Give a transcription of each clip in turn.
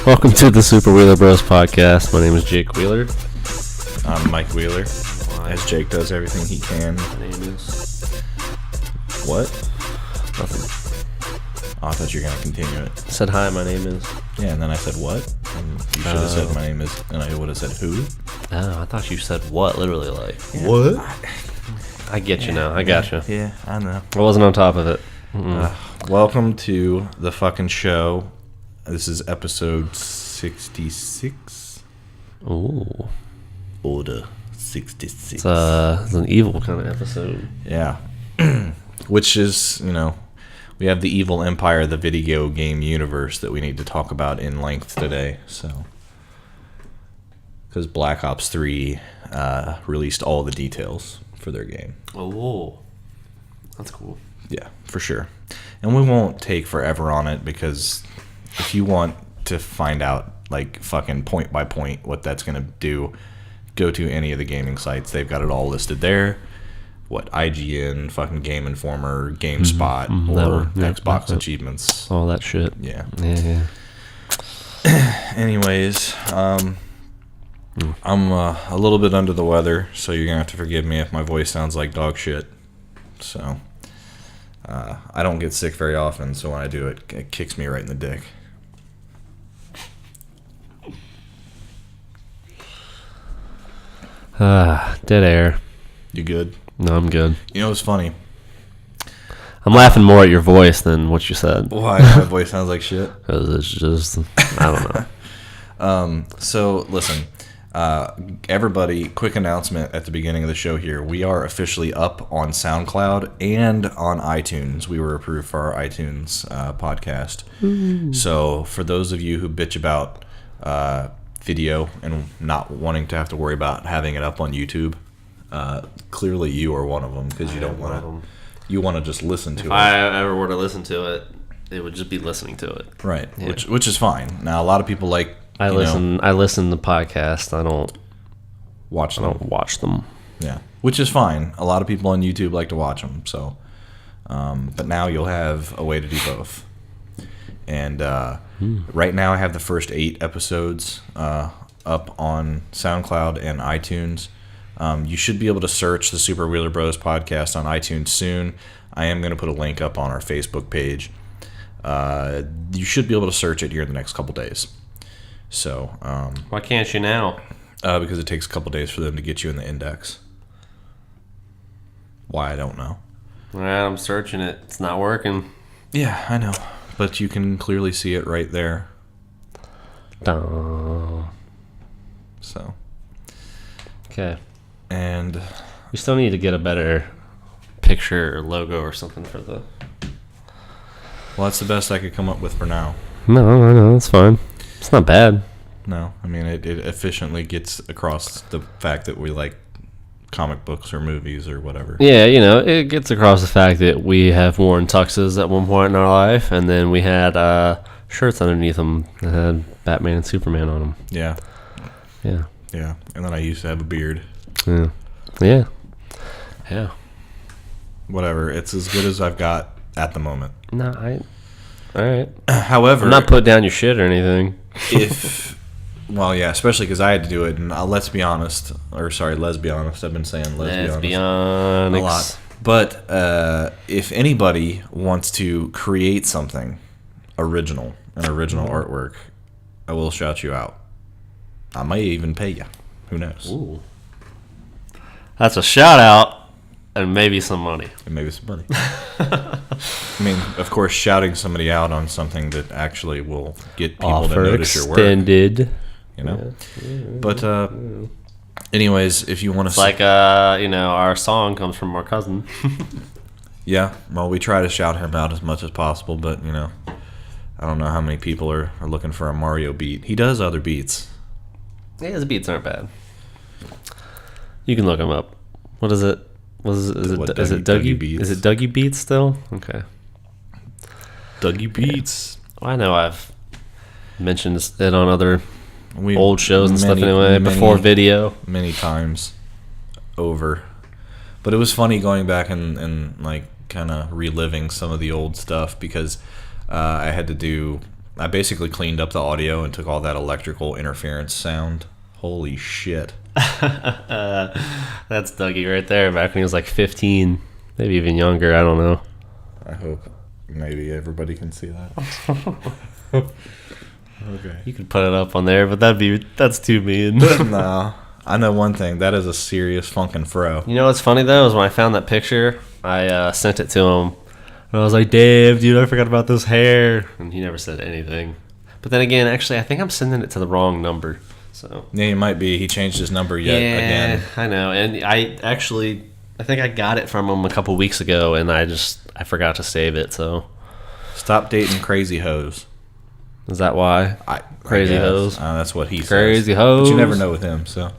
Welcome to the Super Wheeler Bros podcast. My name is Jake Wheeler. I'm Mike Wheeler. As Jake does everything he can. My name is... What? Nothing. Oh, I thought you were going to continue it. I said hi, my name is... Yeah, and then I said what? And you should have said my name is... And I would have said who? Oh, I thought you said what, literally, like... Yeah. What? I get you now. I got you. Yeah, I know. I wasn't on top of it. Welcome to the fucking show. This is episode 66. Ooh. Order 66. It's an evil kind of episode. Yeah. Which is, you know, we have the evil empire, the video game universe that we need to talk about in length today. So, because Black Ops 3 released all the details for their game. Oh, that's cool. Yeah, for sure. And we won't take forever on it because if you want to find out, like, fucking point by point what that's going to do, go to any of the gaming sites. They've got it all listed there. What, IGN, fucking Game Informer, GameSpot, or Xbox achievements. All that shit. Yeah. Yeah. Anyways, I'm a little bit under the weather, so you're going to have to forgive me if my voice sounds like dog shit. So, I don't get sick very often, so when I do, it kicks me right in the dick. Dead air. You good? No, I'm good. You know what's funny? I'm laughing more at your voice than what you said. Why? My voice sounds like shit? Because it's just, I don't know. So, listen. Everybody, quick announcement at the beginning of the show here. We are officially up on SoundCloud and on iTunes. We were approved for our iTunes podcast. Mm. So, for those of you who bitch about video and not wanting to have to worry about having it up on YouTube, clearly you are one of them because you don't want to. You want to just listen to it. If I ever were to listen to it, it would just be listening to it. Right, yeah. which is fine. Now, a lot of people like. I listen to podcasts. I don't watch them. Yeah, which is fine. A lot of people on YouTube like to watch them. So, but now you'll have a way to do both. And right now, I have the first 8 episodes up on SoundCloud and iTunes. You should be able to search the Super Wheeler Bros podcast on iTunes soon. I am going to put a link up on our Facebook page. You should be able to search it here in the next couple days. So, why can't you now? Because it takes a couple days for them to get you in the index. Why, I don't know. All right, I'm searching it. It's not working. Yeah, I know. But you can clearly see it right there. So. Okay. And we still need to get a better picture or logo or something for the... Well, that's the best I could come up with for now. No, that's fine. It's not bad. No, I mean, it efficiently gets across the fact that we like comic books or movies or whatever. Yeah, you know, it gets across the fact that we have worn tuxes at one point in our life, and then we had shirts underneath them that had Batman and Superman on them. Yeah. Yeah. Yeah, and then I used to have a beard. Yeah. Yeah. Yeah. Whatever, it's as good as I've got at the moment. No, all right. However, I'm not putting down your shit or anything. Well, yeah, especially because I had to do it, and let's be honest. I've been saying lesbianist a lot. But if anybody wants to create something original, artwork, I will shout you out. I may even pay you. Who knows? Ooh. That's a shout out. And maybe some money. I mean, of course, shouting somebody out on something that actually will get people to notice your work. Extended. You know? Yeah. But, anyways, if you want to... It's like, our song comes from our cousin. Yeah, well, we try to shout him out as much as possible, but, I don't know how many people are looking for a Mario beat. He does other beats. Yeah, his beats aren't bad. You can look him up. What is it? Is it Dougie Beats? Is it Dougie Beats still? Okay. Dougie Beats. Well, I know I've mentioned it on other old shows and stuff anyway, before video. Many times over. But it was funny going back and like kind of reliving some of the old stuff because I basically cleaned up the audio and took all that electrical interference sound. Holy shit. That's Dougie right there, back when he was like 15, maybe even younger, I don't know. I hope maybe everybody can see that. Okay. You could put it up on there, but that's too mean. No. I know one thing. That is a serious funkin' fro. You know what's funny, though, is when I found that picture, I sent it to him. And I was like, Dave, dude, I forgot about this hair. And he never said anything. But then again, actually, I think I'm sending it to the wrong number. So yeah, he might be. He changed his number again. I know. And I think I got it from him a couple weeks ago, and I forgot to save it, so. Stop dating crazy hoes. Is that why? Crazy hoes? That's what he says. Crazy hoes. But you never know with him, so.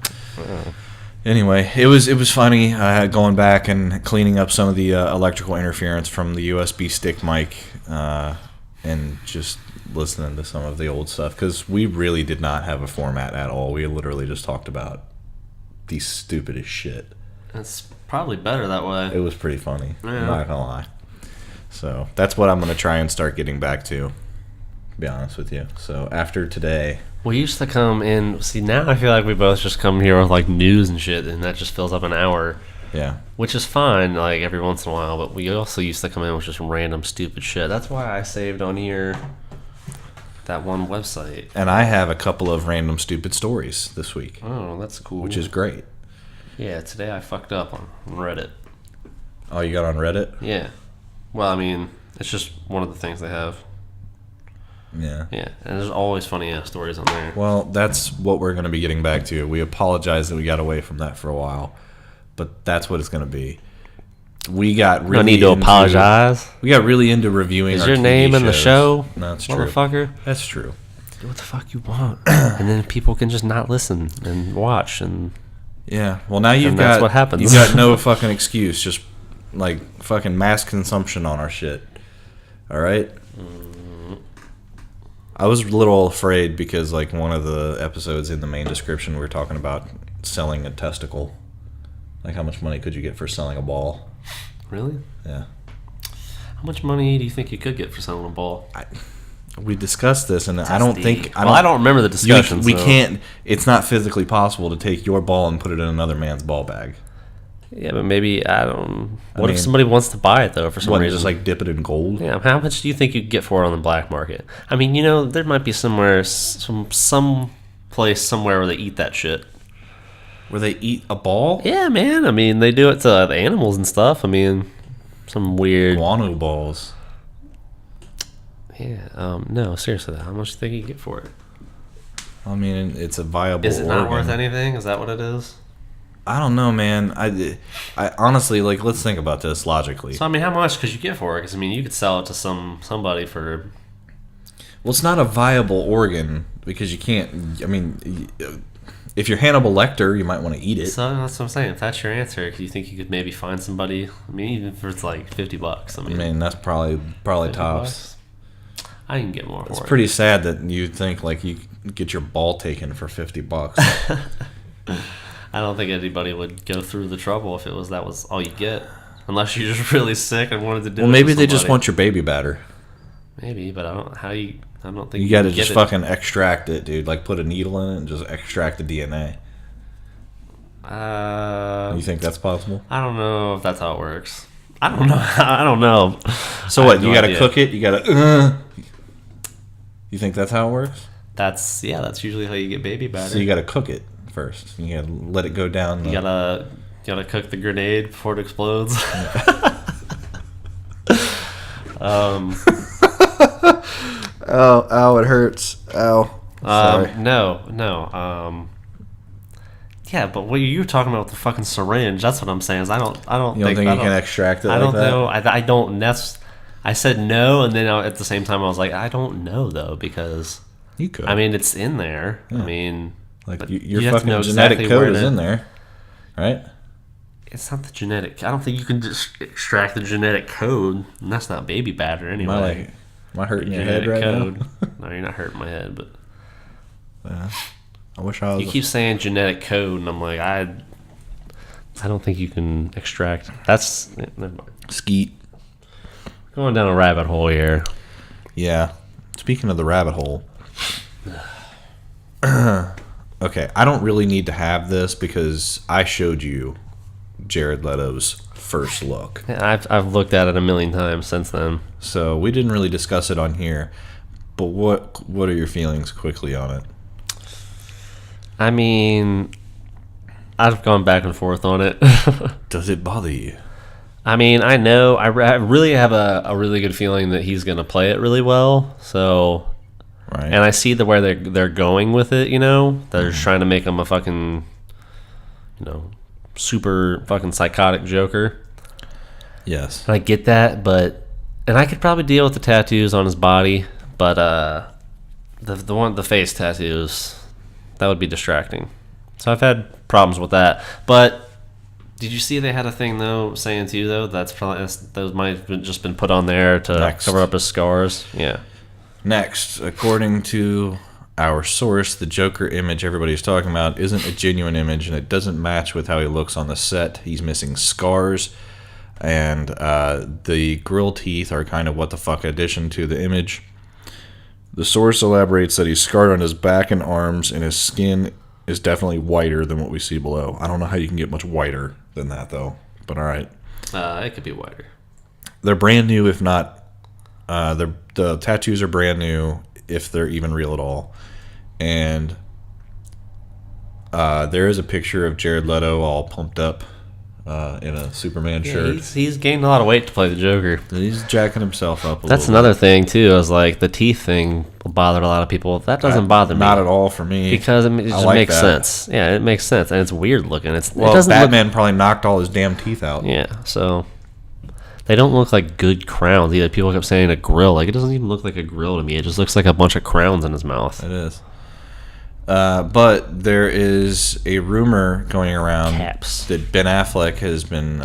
Anyway, it was funny going back and cleaning up some of the electrical interference from the USB stick mic and just listening to some of the old stuff because we really did not have a format at all. We literally just talked about the stupidest shit. It's probably better that way. It was pretty funny. Yeah. I'm not gonna lie. So that's what I'm gonna try and start getting back to be honest with you. So after today, we used to come in. See, now I feel like we both just come here with like news and shit, and that just fills up an hour. Yeah. Which is fine, like every once in a while. But we also used to come in with just random stupid shit. That's why I saved on here that one website. And I have a couple of random stupid stories this week. Oh, that's cool. Which is great. Yeah, today I fucked up on Reddit. Oh, you got on Reddit? Yeah. Well, I mean, it's just one of the things they have. Yeah. Yeah, and there's always funny ass stories on there. Well, that's what we're going to be getting back to. We apologize that we got away from that for a while, but that's what it's going to be. We got really. No need to apologize. We got really into reviewing. Is our your TV name in the shows. show? No, that's true. Motherfucker. That's true. Do what the fuck you want, and then people can just not listen and watch and. Yeah. Well, now you've got. That's what happens. You've got no fucking excuse. Just like fucking mass consumption on our shit. All right. I was a little afraid because, like, one of the episodes in the main description, we were talking about selling a testicle. Like, how much money could you get for selling a ball? Really? Yeah. How much money do you think you could get for selling a ball? We discussed this, and That's I don't deep. think... I don't remember the discussion. We can't... It's not physically possible to take your ball and put it in another man's ball bag. Yeah, but maybe, I don't... What if somebody wants to buy it, though, for some reason? Just, like, dip it in gold? Yeah, how much do you think you could get for it on the black market? I mean, you know, there might be somewhere, some place somewhere where they eat that shit. Where they eat a ball? Yeah, man. I mean, they do it to the animals and stuff. I mean, some weird... Guano balls. Yeah, no, seriously, how much do you think you could get for it? I mean, it's a viable Is it not organ. worth anything? Is that what it is? I don't know, man. I honestly, like, let's think about this logically. So, I mean, how much could you get for it? Because, I mean, you could sell it to somebody for... Well, it's not a viable organ because you can't... I mean, if you're Hannibal Lecter, you might want to eat it. So, that's what I'm saying. If that's your answer, do you think you could maybe find somebody... I mean, even if it's like $50. I mean, that's probably tops. I can get more for it. It's pretty sad that you think, like, you get your ball taken for $50. I don't think anybody would go through the trouble if that was all you get, unless you're just really sick and wanted to do. Well, maybe they just want your baby batter. Maybe, but I don't think you got to just fucking extract it, dude. Like put a needle in it and just extract the DNA. You think that's possible? I don't know if that's how it works. I don't know. I don't know. So what? You got to cook it. You got to. You think that's how it works? That's usually how you get baby batter. So you got to cook it first. You gotta let it go down. You gotta cook the grenade before it explodes. Ow! It hurts. Ow. Sorry. No. Yeah, but what you were talking about with the fucking syringe? That's what I'm saying. Is I don't you think you can extract it? I don't that? know. I don't. I said no, and then at the same time I was like, I don't know though because you could. I mean, it's in there. Yeah. I mean. Like But your you have to fucking know genetic exactly where code is to- in there, right? It's not the genetic. I don't think you can just extract the genetic code, and that's not baby batter anyway. Am I hurting your head Genetic right code. now? No, you're not hurting my head, but Yeah. I wish I was. you keep saying genetic code, and I'm like, I don't think you can extract. That's never mind. Skeet. Going down a rabbit hole here. Yeah. Speaking of the rabbit hole. Okay, I don't really need to have this because I showed you Jared Leto's first look. Yeah, I've looked at it a million times since then. So we didn't really discuss it on here. But what are your feelings quickly on it? I mean, I've gone back and forth on it. Does it bother you? I mean, I know I really have a really good feeling that he's going to play it really well. So, Right. and I see where they're going with it. You know, they're just trying to make him a fucking, super fucking psychotic Joker. Yes. And I get that, and I could probably deal with the tattoos on his body, but the face tattoos, that would be distracting. So I've had problems with that. But did you see they had a thing though saying too though those might have just been put on there to cover up his scars? Yeah. Next, according to our source, the Joker image everybody's talking about isn't a genuine image, and it doesn't match with how he looks on the set. He's missing scars, and the grill teeth are kind of what the fuck addition to the image. The source elaborates that he's scarred on his back and arms, and his skin is definitely whiter than what we see below. I don't know how you can get much whiter than that, though, but all right. It could be whiter. They're brand new, if not... the tattoos are brand new, if they're even real at all. And there is a picture of Jared Leto all pumped up in a Superman shirt. He's gained a lot of weight to play the Joker. He's jacking himself up a That's little another thing too. Is like the teeth thing bothered a lot of people. That doesn't bother me. Not at all for me. Because it just like makes that. sense. Yeah, it makes sense, and it's weird looking. It Well, doesn't Batman probably knocked all his damn teeth out. Yeah, so they don't look like good crowns either. People kept saying a grill. Like, it doesn't even look like a grill to me. It just looks like a bunch of crowns in his mouth. It is. But there is a rumor going around Caps. that Ben Affleck has been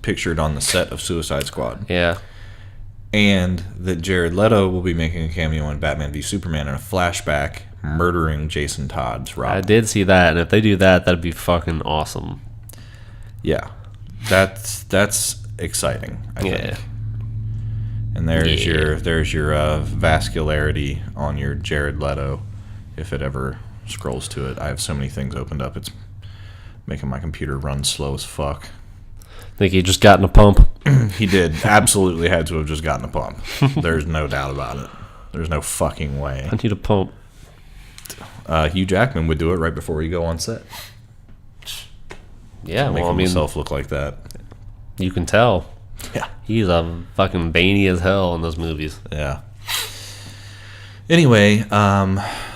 pictured on the set of Suicide Squad. Yeah. And that Jared Leto will be making a cameo in Batman v Superman in a flashback, murdering Jason Todd's Robin. I did see that, and if they do that, that'd be fucking awesome. Yeah. That's exciting, I think. And there's your vascularity on your Jared Leto, if it ever scrolls to it. I have so many things opened up, it's making my computer run slow as fuck. Think he just got in a pump. He did. Absolutely had to have just gotten a pump. There's no doubt about it. There's no fucking way. I need a pump. Hugh Jackman would do it right before he go on set. Yeah, Make well, I mean, himself look like that. you can tell. Yeah. He's a fucking veiny as hell in those movies. Yeah. Anyway,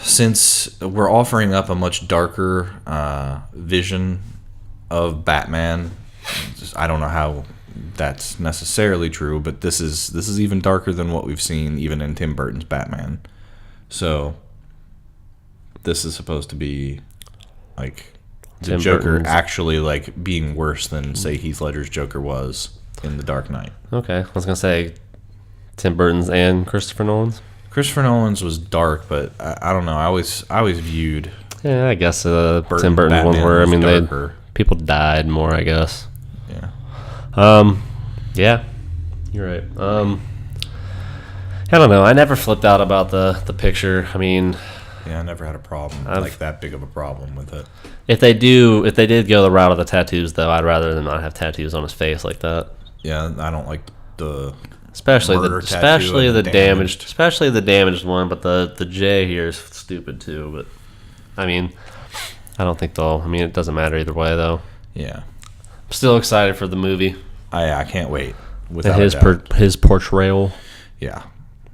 since we're offering up a much darker vision of Batman, I don't know how that's necessarily true, but this is even darker than what we've seen even in Tim Burton's Batman. So this is supposed to be like the Tim Joker Burton's actually like being worse than say Heath Ledger's Joker was in The Dark Knight. Okay, I was gonna say Tim Burton's and Christopher Nolan's. Christopher Nolan's was dark, but I don't know. I always viewed Yeah, I guess Tim Burton's Batman ones were. I was mean, darker. people died more. I guess. Yeah. Yeah, you're right. I don't know. I never flipped out about the picture. I mean, Yeah, I never had a problem like that big of a problem with it. if they did go the route of the tattoos, though, I'd rather them not have tattoos on his face like that. Yeah, I don't like the Especially murder the tattoo and the damaged one, but the J here is stupid too. But I mean, I don't think they'll. I mean, it doesn't matter either way though. Yeah, I'm still excited for the movie I can't wait. and Without a doubt. his portrayal, Yeah,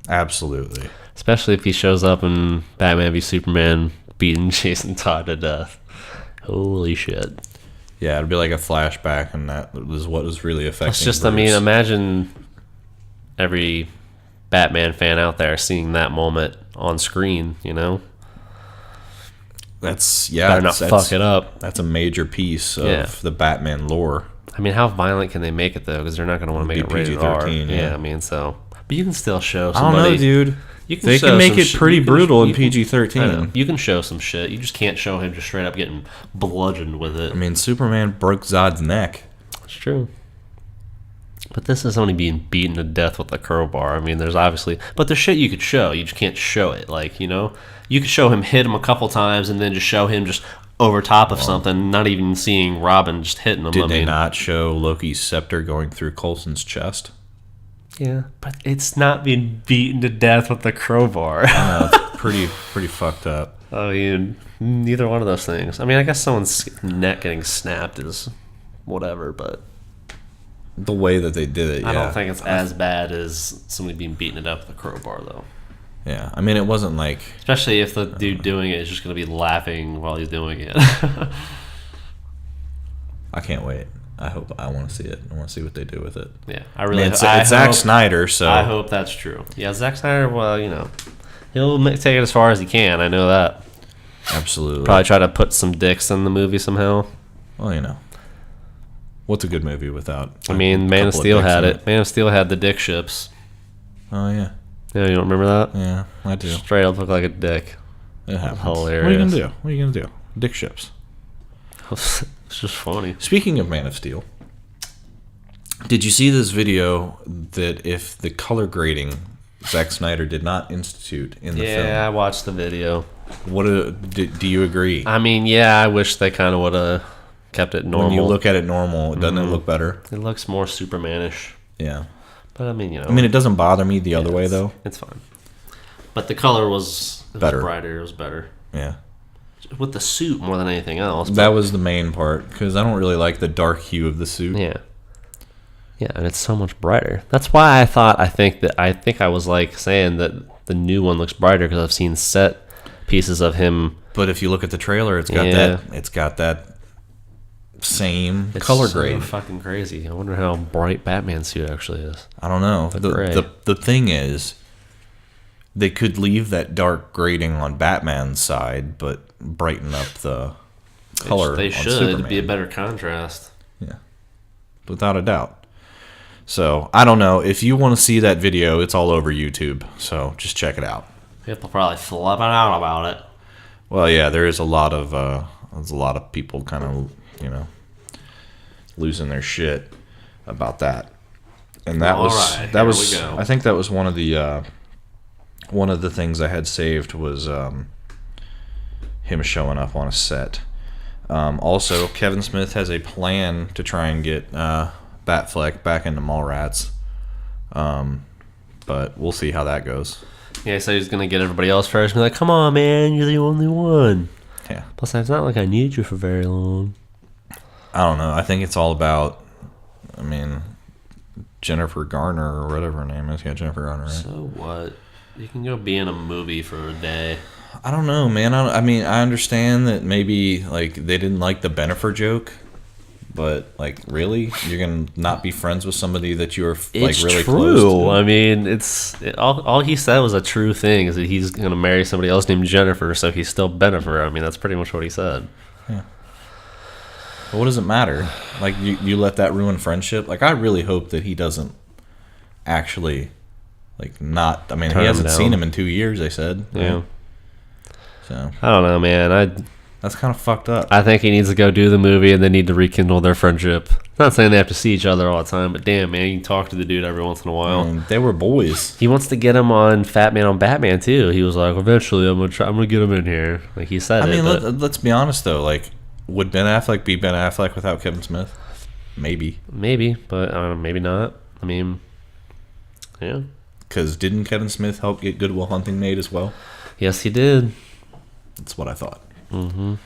absolutely. especially if he shows up in Batman v Superman beating Jason Todd to death. Holy shit! Yeah, it'd be like a flashback, and that was what was really affecting. It's just, Bruce. I mean, imagine every Batman fan out there seeing that moment on screen. You know. That's better not fuck it up. That's a major piece of the Batman lore. I mean, how violent can they make it though? Because they're not going to want to make it rated R. PG-13. Yeah, I mean, so. But you can still show somebody. I don't know, dude. They can make it pretty brutal in PG-13. You can show some shit. You just can't show him just straight up getting bludgeoned with it. I mean, Superman broke Zod's neck. That's true. But this is only being beaten to death with a crowbar. I mean, there's obviously... But there's shit you could show. You just can't show it. Like, you know? You could show him hit him a couple times and then just show him just over top of something, not even seeing Robin just hitting him. Did they not show Loki's scepter going through Coulson's chest? Yeah, but it's not being beaten to death with a crowbar. It's pretty fucked up. I mean, neither one of those things. I mean, I guess someone's neck getting snapped is whatever, but... The way that they did it, yeah. I don't think it's as bad as somebody being beaten to death with a crowbar, though. Yeah, I mean, it wasn't like... Especially if the dude doing it is just going to be laughing while he's doing it. I can't wait. I want to see it. I want to see what they do with it. Yeah, I really... It's Zack Snyder, so... I hope that's true. Yeah, Zack Snyder, well, you know, he'll take it as far as he can. I know that. Absolutely. Probably try to put some dicks in the movie somehow. Well, you know. What's a good movie without... I mean, Man of Steel had it. Man of Steel had the dick ships. Oh, yeah. Yeah, you don't remember that? Yeah, I do. Straight up look like a dick. It happens. Hilarious. What are you going to do? Dick ships. It's just funny. Speaking of Man of Steel, did you see this video that if the color grading Zack Snyder did not institute in the film? Yeah, I watched the video. What do you agree? I mean, yeah, I wish they kind of would have kept it normal. When you look at it normal, doesn't it look better? It looks more Superman-ish. Yeah. But I mean, you know. I mean, it doesn't bother me the other way, though. It's fine. But the color was better. Brighter. It was better. Yeah. With the suit more than anything else. That was the main part, because I don't really like the dark hue of the suit. Yeah. Yeah, and it's so much brighter. That's why I think I was like saying that the new one looks brighter because I've seen set pieces of him. But if you look at the trailer, it's got that same color grade. It's so fucking crazy. I wonder how bright Batman's suit actually is. I don't know. The thing is, they could leave that dark grading on Batman's side, but brighten up the color. They on should. Superman. It'd be a better contrast. Yeah, without a doubt. So I don't know. If you want to see that video, it's all over YouTube. So just check it out. People probably flipping out about it. Well, yeah, there's a lot of people kind of losing their shit about that, and that was I think that was one of the things I had saved was him showing up on a set. Also, Kevin Smith has a plan to try and get Batfleck back into Mallrats, but we'll see how that goes. Yeah, so he's gonna get everybody else first and be like, "Come on, man, you're the only one." Yeah. Plus, it's not like I need you for very long. I don't know. I think it's all about, Jennifer Garner or whatever her name is. Yeah, Jennifer Garner, right? So what? You can go be in a movie for a day. I don't know, man. I understand that maybe, they didn't like the Bennifer joke, but, really? You're going to not be friends with somebody that you're, really true. close to? I mean, all he said was a true thing, is that he's going to marry somebody else named Jennifer, so he's still Bennifer. I mean, that's pretty much what he said. Yeah. But what does it matter? You let that ruin friendship? I really hope that he doesn't actually, not... he hasn't seen him in 2 years, they said. Yeah. Right? So I don't know, man. That's kind of fucked up. I think he needs to go do the movie and they need to rekindle their friendship. Not saying they have to see each other all the time, but damn, man, you can talk to the dude every once in a while. They were boys. He wants to get him on Fat Man on Batman too. He was like, eventually, I'm gonna get him in here. He said it. Let's be honest though. Would Ben Affleck be Ben Affleck without Kevin Smith? Maybe, but maybe not. Yeah. Because didn't Kevin Smith help get Good Will Hunting made as well? Yes, he did. That's what I thought. Mm-hmm.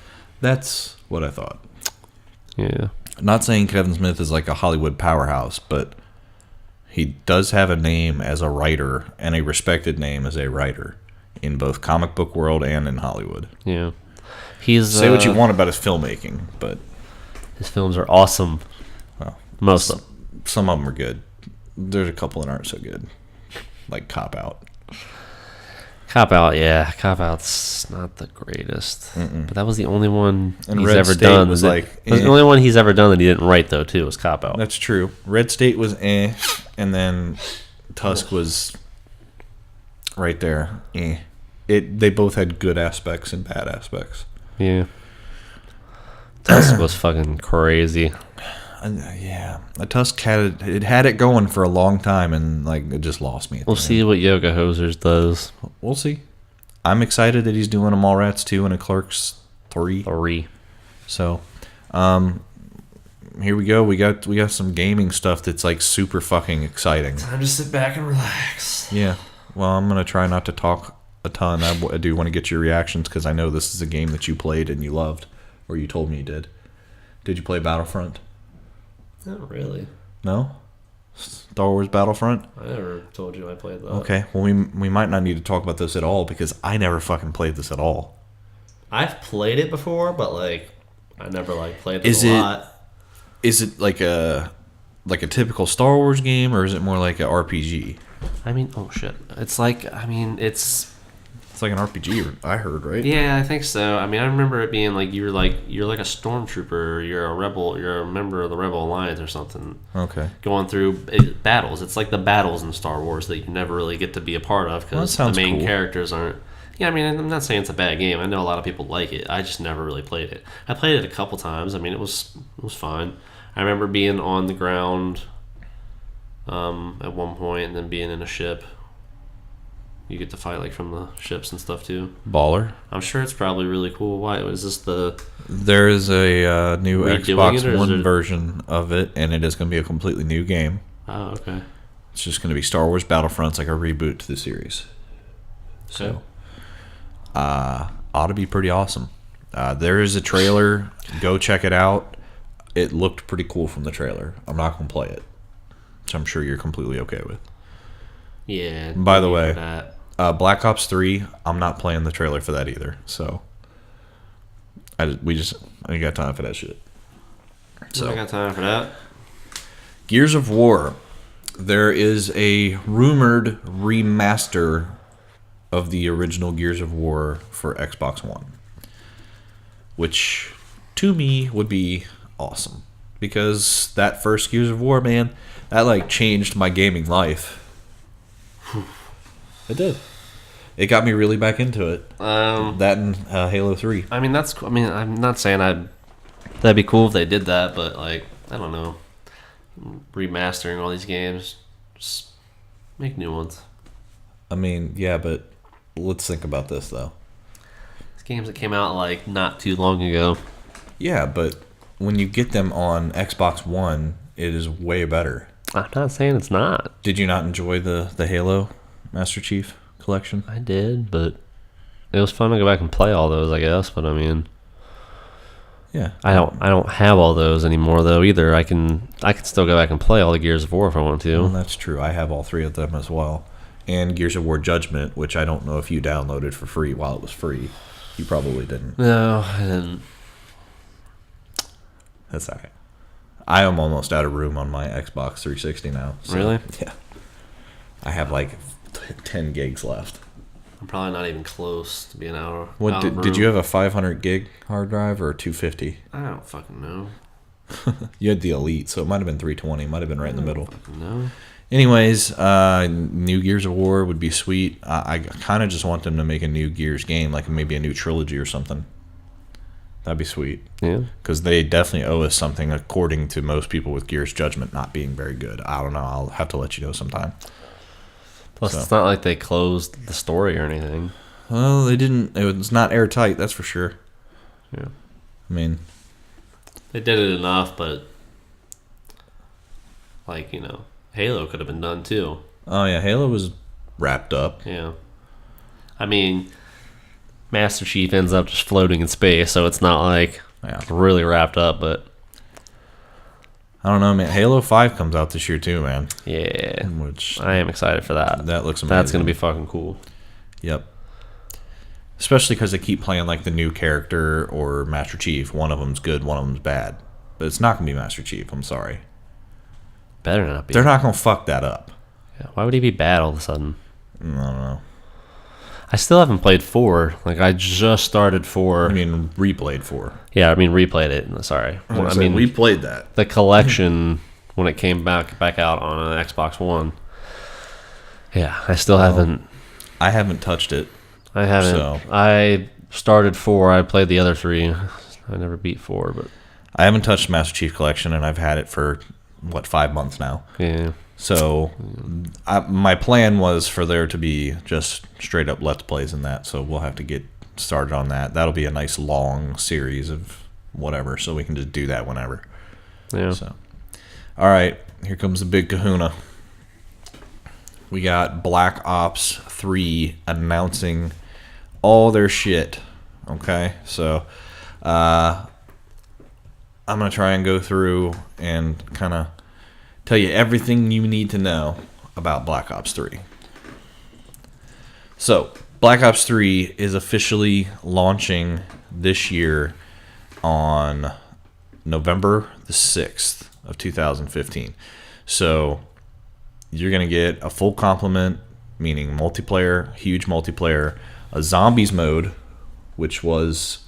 That's what I thought. Yeah. Not saying Kevin Smith is like a Hollywood powerhouse, but he does have a name as a writer and a respected name as a writer in both comic book world and in Hollywood. Yeah. Say what you want about his filmmaking, but his films are awesome. Well, most of them. Some of them are good. There's a couple that aren't so good, like Cop Out. Cop Out, yeah. Cop Out's not the greatest. But that was the only one And he's Red ever State done. was like, It was the only one he's ever done that he didn't write, though, too, was Cop Out. That's true. Red State was and then Tusk was right there. They both had good aspects and bad aspects. Yeah. Tusk was fucking crazy. Yeah, the Tusk had it going for a long time, and like it just lost me. We'll see what Yoga Hosers does. We'll see. I'm excited that he's doing a Mallrats 2 and a Clerks 3. So, here we go. We got some gaming stuff that's like super fucking exciting. Time to sit back and relax. Yeah. Well, I'm gonna try not to talk a ton. I do want to get your reactions because I know this is a game that you played and you loved, or you told me you did. Did you play Battlefront? Not really. No? Star Wars Battlefront? I never told you I played that. Okay, well, we might not need to talk about this at all because I never fucking played this at all. I've played it before, but like I never like played it a lot. Is it like a typical Star Wars game, or is it more like an RPG? I mean, oh shit! It's like It's like an RPG, I heard, right? Yeah, I think so. I mean, I remember it being like you're like a stormtrooper, or you're a rebel, you're a member of the Rebel Alliance or something. Okay. Going through battles. It's like the battles in Star Wars that you never really get to be a part of because the main characters aren't. Yeah, I mean, I'm not saying it's a bad game. I know a lot of people like it. I just never really played it. I played it a couple times. I mean, it was fine. I remember being on the ground at one point and then being in a ship. You get to fight like from the ships and stuff too. Baller. I'm sure it's probably really cool. Why is this the? There is a new Xbox One it? version of it, and it is going to be a completely new game. Oh, okay. It's just going to be Star Wars Battlefront. It's like a reboot to the series. So, ought to be pretty awesome. There is a trailer. Go check it out. It looked pretty cool from the trailer. I'm not going to play it, which I'm sure you're completely okay with. Yeah. By the way, Black Ops 3, I'm not playing the trailer for that either. So I ain't got time for that shit. So I got time for that. Gears of War. There is a rumored remaster of the original Gears of War for Xbox One, which to me would be awesome because that first Gears of War, man, that like changed my gaming life. It did. It got me really back into it. That and Halo 3. I mean, I'm not saying that'd be cool if they did that, but like, I don't know, remastering all these games, just make new ones. I mean, yeah, but let's think about this though. These games that came out like not too long ago. Yeah, but when you get them on Xbox One, it is way better. I'm not saying it's not. Did you not enjoy the Halo Master Chief collection? I did, but it was fun to go back and play all those, I guess. But I mean, yeah, I don't have all those anymore though either. I can still go back and play all the Gears of War if I want to. Well, that's true. I have all three of them as well, and Gears of War Judgment, which I don't know if you downloaded for free while it was free. You probably didn't. No, I didn't. That's all right. I am almost out of room on my Xbox 360 now. So, really? Yeah. I have like 10 gigs left. I'm probably not even close to being out. What did you have a 500 gig hard drive or a 250? I don't fucking know. You had the Elite, so it might have been 320. It might have been right in the middle. Fucking know. Anyways, new Gears of War would be sweet. I kind of just want them to make a new Gears game, like maybe a new trilogy or something. That'd be sweet. Yeah. Because they definitely owe us something, according to most people, with Gears Judgment not being very good. I don't know. I'll have to let you know sometime. Plus, it's not like they closed the story or anything. Well, they didn't. It was not airtight, that's for sure. Yeah. I mean, they did it enough, but like, you know, Halo could have been done too. Oh yeah, Halo was wrapped up. Yeah. I mean, Master Chief ends up just floating in space, so it's not like really wrapped up, but I don't know, man. Halo 5 comes out this year too, man. Yeah. Which I am excited for that. That looks amazing. That's going to be fucking cool. Yep. Especially because they keep playing like the new character or Master Chief. One of them's good, one of them's bad. But it's not going to be Master Chief, I'm sorry. Better not be. They're not going to fuck that up. Yeah. Why would he be bad all of a sudden? I don't know. I still haven't played 4. Like, I just started 4. I mean, replayed 4. Yeah, I mean, replayed it. Sorry. I mean, we played that. the collection when it came back out on an Xbox One. Yeah, I still haven't. I haven't touched it. I haven't. So. I started 4. I played the other 3. I never beat 4, but I haven't touched Master Chief Collection, and I've had it for 5 months now. yeah. So, my plan was for there to be just straight up Let's Plays in that. So we'll have to get started on that. That'll be a nice long series of whatever, so we can just do that whenever. Yeah. So, all right, here comes the big kahuna. We got Black Ops 3 announcing all their shit. Okay, so I'm going to try and go through and kind of tell you everything you need to know about Black Ops 3. So, Black Ops 3 is officially launching this year on November the 6th of 2015. So, you're going to get a full complement, meaning multiplayer, huge multiplayer, a zombies mode, which was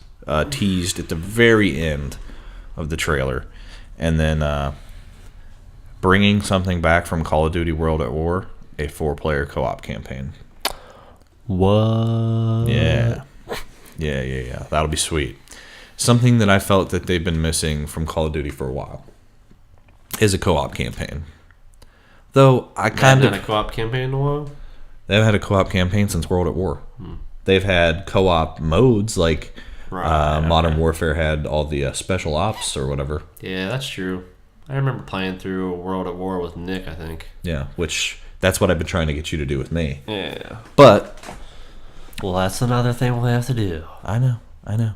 teased at the very end of the trailer, and then bringing something back from Call of Duty World at War, a 4-player co-op campaign. What? Yeah. That'll be sweet. Something that I felt that they've been missing from Call of Duty for a while is a co-op campaign. Though I kind of had a co-op campaign in a while. They haven't had a co-op campaign since World at War. They've had co-op modes like Modern Warfare had all the special ops or whatever. Yeah, that's true. I remember playing through World at War with Nick, I think. Yeah, which that's what I've been trying to get you to do with me. Yeah. But Well, that's another thing we'll have to do. I know. I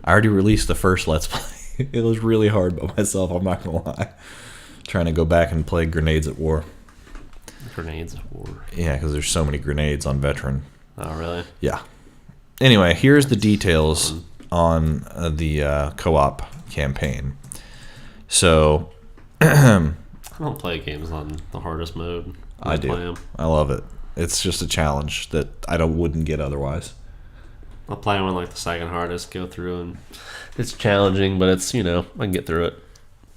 already released the first Let's Play. It was really hard by myself, I'm not going to lie. Trying to go back and play Grenades at War. Grenades at War. Yeah, because there's so many grenades on Veteran. Oh, really? Yeah. Anyway, here's the details on the co-op campaign. So, I don't play games on the hardest mode. I do. Play 'em. I love it. It's just a challenge that I wouldn't get otherwise. I'll play them on like the second hardest, go through, and it's challenging, but it's, I can get through it.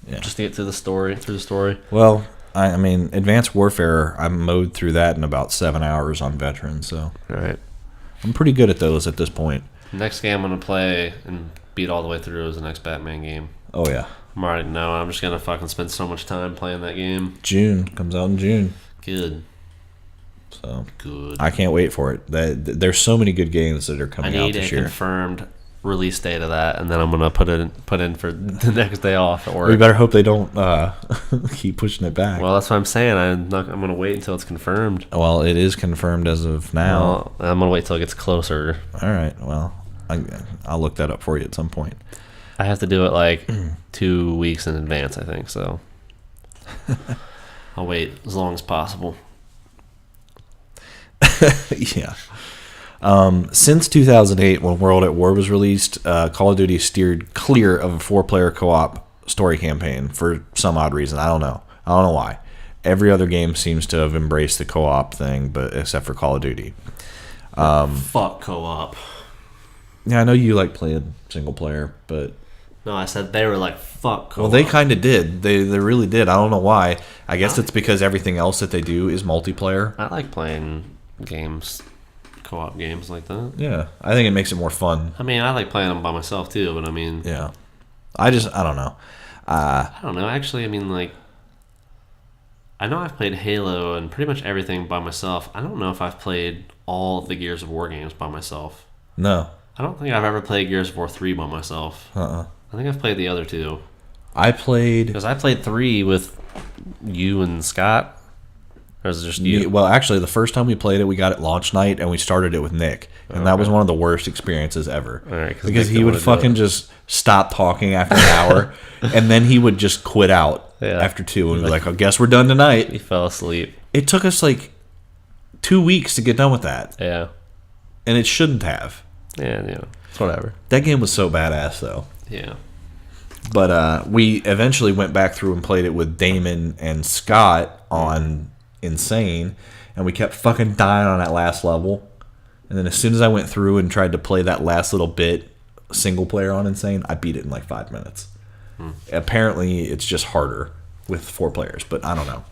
Yeah. Just to get through the story. Well, I mean, Advanced Warfare, I mowed through that in about 7 hours on Veteran, so All right. I'm pretty good at those at this point. Next game I'm going to play and beat all the way through is the next Batman game. Oh, yeah. I'm just going to fucking spend so much time playing that game. June. Comes out in June. Good. So Good. I can't wait for it. There's so many good games that are coming out this year. I need a confirmed release date of that, and then I'm gonna put in for the next day off at work. We better hope they don't keep pushing it back. Well, that's what I'm saying. I'm gonna wait until it's confirmed. Well, it is confirmed as of now. Well, I'm gonna wait till it gets closer. All right. Well, I'll look that up for you at some point. I have to do it like 2 weeks in advance, I think. So I'll wait as long as possible. Yeah. Since 2008, when World at War was released, Call of Duty steered clear of a 4-player co-op story campaign for some odd reason. I don't know why. Every other game seems to have embraced the co-op thing, but except for Call of Duty. Fuck co-op. Yeah, I know you like playing single player, but No, I said they were like, fuck co-op. well, they kind of did. They really did. I don't know why. I guess it's because everything else that they do is multiplayer. I like playing games, co-op games like that. Yeah, I think it makes it more fun. I mean, I like playing them by myself too, but I mean... Yeah. I don't know. I don't know. Actually, I mean, like... I know I've played Halo and pretty much everything by myself. I don't know if I've played all of the Gears of War games by myself. No. I don't think I've ever played Gears of War 3 by myself. I think I've played the other two. Because I played 3 with you and Scott. Or was it just you? Well, actually, the first time we played it, we got it launch night, and we started it with Nick. And that was one of the worst experiences ever. All right, because he would fucking just stop talking after an hour, and then he would just quit out after 2. And we'd be like, I guess we're done tonight. He fell asleep. It took us like 2 weeks to get done with that. Yeah. And it shouldn't have. Yeah, it's whatever. That game was so badass, though. Yeah. But we eventually went back through and played it with Damon and Scott on Insane, and we kept fucking dying on that last level. And then as soon as I went through and tried to play that last little bit single player on Insane, I beat it in like 5 minutes. Apparently, it's just harder with 4 players, but I don't know.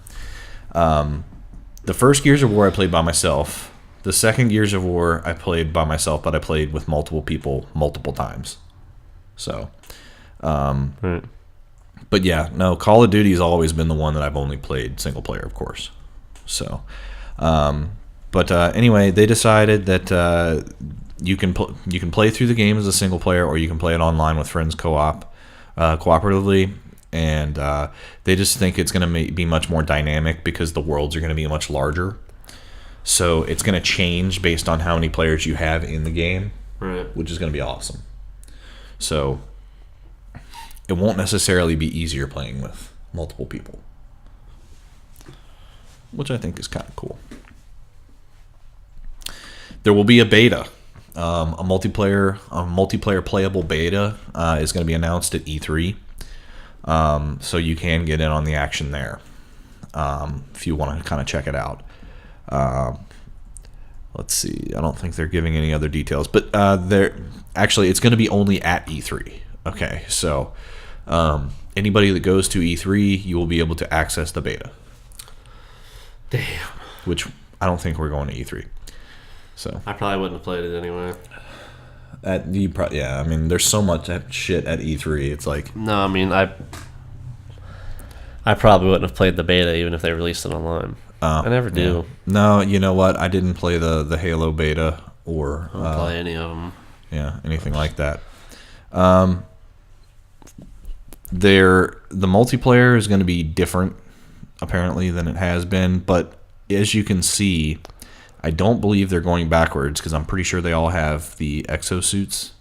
The first Gears of War I played by myself. The second Gears of War I played by myself, but I played with multiple people multiple times. So, Right. but yeah, no, Call of Duty has always been the one that I've only played single player, of course. So, but anyway, they decided that you can play through the game as a single player, or you can play it online with friends cooperatively. And they just think it's going to be much more dynamic because the worlds are going to be much larger. So it's going to change based on how many players you have in the game, Right. which is going to be awesome. So it won't necessarily be easier playing with multiple people, which I think is kind of cool. There will be a beta. A multiplayer playable beta is going to be announced at E3. So you can get in on the action there if you want to kind of check it out. Let's see. I don't think they're giving any other details, but it's going to be only at E3. Okay, so anybody that goes to E3, you will be able to access the beta. Damn. Which I don't think we're going to E3. So I probably wouldn't have played it anyway. I mean, there's so much shit at E3. It's like, No, I mean, I probably wouldn't have played the beta even if they released it online. I never do. Yeah. No, you know what? I didn't play the Halo beta or I don't play any of them. Yeah, anything like that. The multiplayer is going to be different apparently than it has been, but as you can see, I don't believe they're going backwards because I'm pretty sure they all have the exosuits.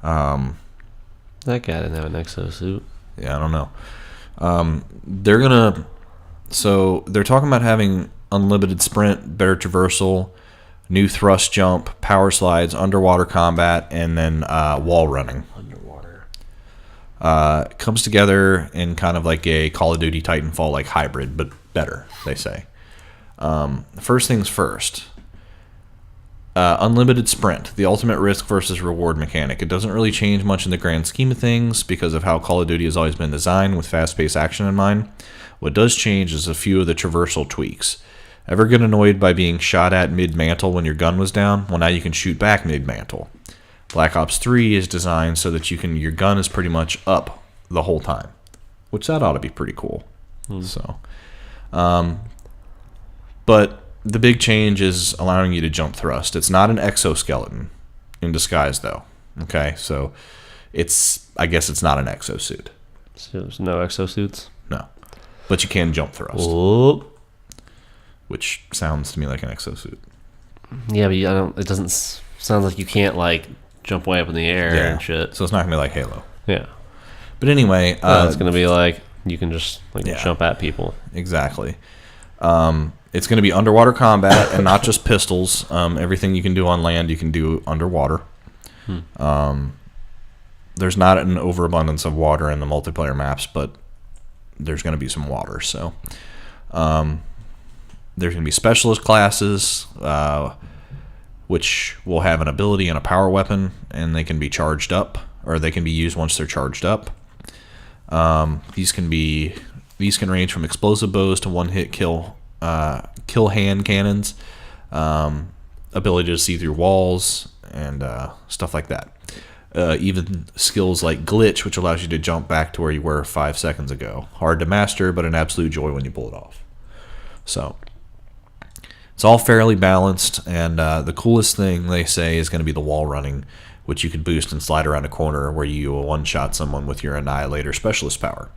That guy didn't have an exosuit. Yeah, I don't know. They're talking about having unlimited sprint, better traversal, new thrust jump, power slides, underwater combat, and then wall running. Underwater. It comes together in kind of like a Call of Duty Titanfall like hybrid, but better, they say. First things first. Unlimited sprint, the ultimate risk versus reward mechanic. It doesn't really change much in the grand scheme of things because of how Call of Duty has always been designed with fast-paced action in mind. What does change is a few of the traversal tweaks. Ever get annoyed by being shot at mid-mantle when your gun was down? Well, now you can shoot back mid-mantle. Black Ops 3 is designed so that your gun is pretty much up the whole time, which that ought to be pretty cool. So, but the big change is allowing you to jump thrust. It's not an exoskeleton in disguise, though. Okay, so I guess it's not an exosuit. So there's no exosuits? No. But you can jump thrust. Oh. Which sounds to me like an exosuit. Yeah, but it doesn't sound like you can't, like, jump way up in the air and shit. So it's not going to be like Halo. Yeah. But anyway... it's going to be like, you can just jump at people. Exactly. It's going to be underwater combat and not just pistols. Everything you can do on land, you can do underwater. There's not an overabundance of water in the multiplayer maps, but there's going to be some water. So there's going to be specialist classes, which will have an ability and a power weapon, and they can be charged up, or they can be used once they're charged up. These can range from explosive bows to one-hit kill hand cannons, ability to see through walls, and stuff like that. Even skills like glitch, which allows you to jump back to where you were 5 seconds ago. Hard to master, but an absolute joy when you pull it off. So it's all fairly balanced, and the coolest thing they say is going to be the wall running, which you can boost and slide around a corner where you one-shot someone with your Annihilator specialist power.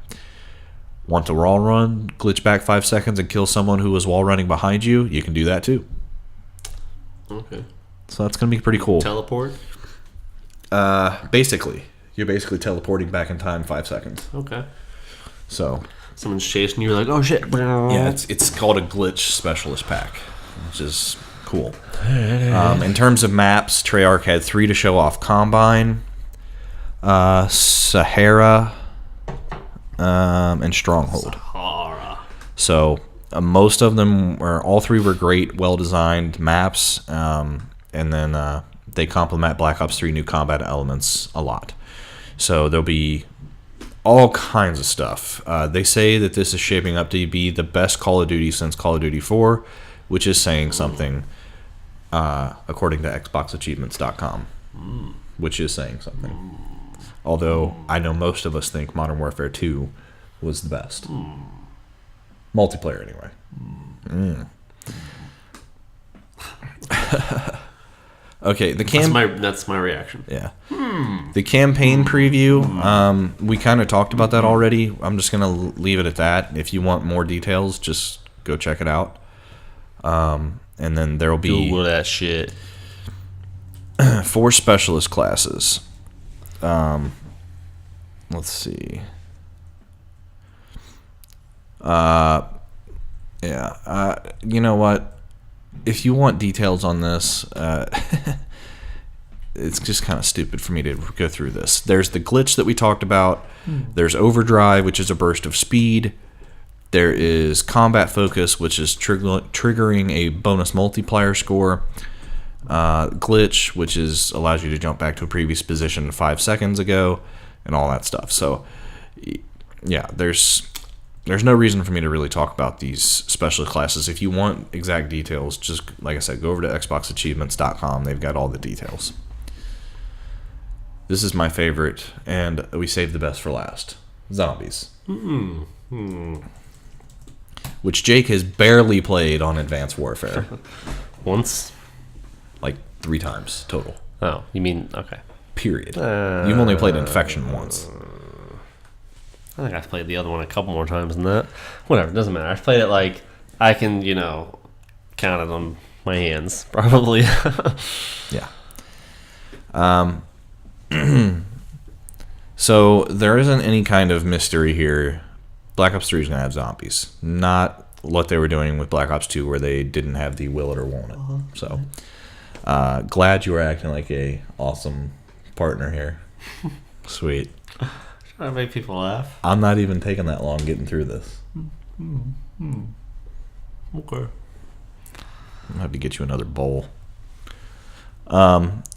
Want to wall run, glitch back 5 seconds, and kill someone who was wall running behind you? You can do that too. Okay. So that's going to be pretty cool. Teleport? Basically. You're basically teleporting back in time 5 seconds. Okay. So someone's chasing you, you're like, oh shit. Yeah, it's called a glitch specialist pack, which is cool. In terms of maps, Treyarch had 3 to show off: Combine, Sahara, and Stronghold. Sahara. So most of them all 3 were great, well-designed maps. and then they complement Black Ops 3 new combat elements a lot. So there'll be all kinds of stuff. They say that this is shaping up to be the best Call of Duty since Call of Duty 4, which is saying something, according to XboxAchievements.com, which is saying something. Although I know most of us think Modern Warfare 2 was the best. Multiplayer, anyway. Okay, that's my reaction. Yeah. The campaign preview, we kind of talked about that already. I'm just going to leave it at that. If you want more details, just go check it out. And then there'll be Google that shit. 4 specialist classes. Let's see. You know what? If you want details on this, it's just kind of stupid for me to go through this. There's the glitch that we talked about. There's overdrive, which is a burst of speed. There is combat focus, which is triggering a bonus multiplier score. Glitch, which allows you to jump back to a previous position 5 seconds ago, and all that stuff. So, yeah, there's no reason for me to really talk about these special classes. If you want exact details, just, like I said, go over to XboxAchievements.com. They've got all the details. This is my favorite, and we saved the best for last. Zombies. Which Jake has barely played on Advanced Warfare. Once? Like 3 times total. Oh, you mean, okay. Period. You've only played Infection once. I think I've played the other one a couple more times than that. Whatever, doesn't matter. I've played it like I can, count it on my hands, probably. Yeah. So there isn't any kind of mystery here. Black Ops 3 is going to have zombies. Not what they were doing with Black Ops 2 where they didn't have the will it or won't it. So glad you were acting like a awesome partner here. Sweet. Trying to make people laugh. I'm not even taking that long getting through this. Okay. I'm gonna have to get you another bowl.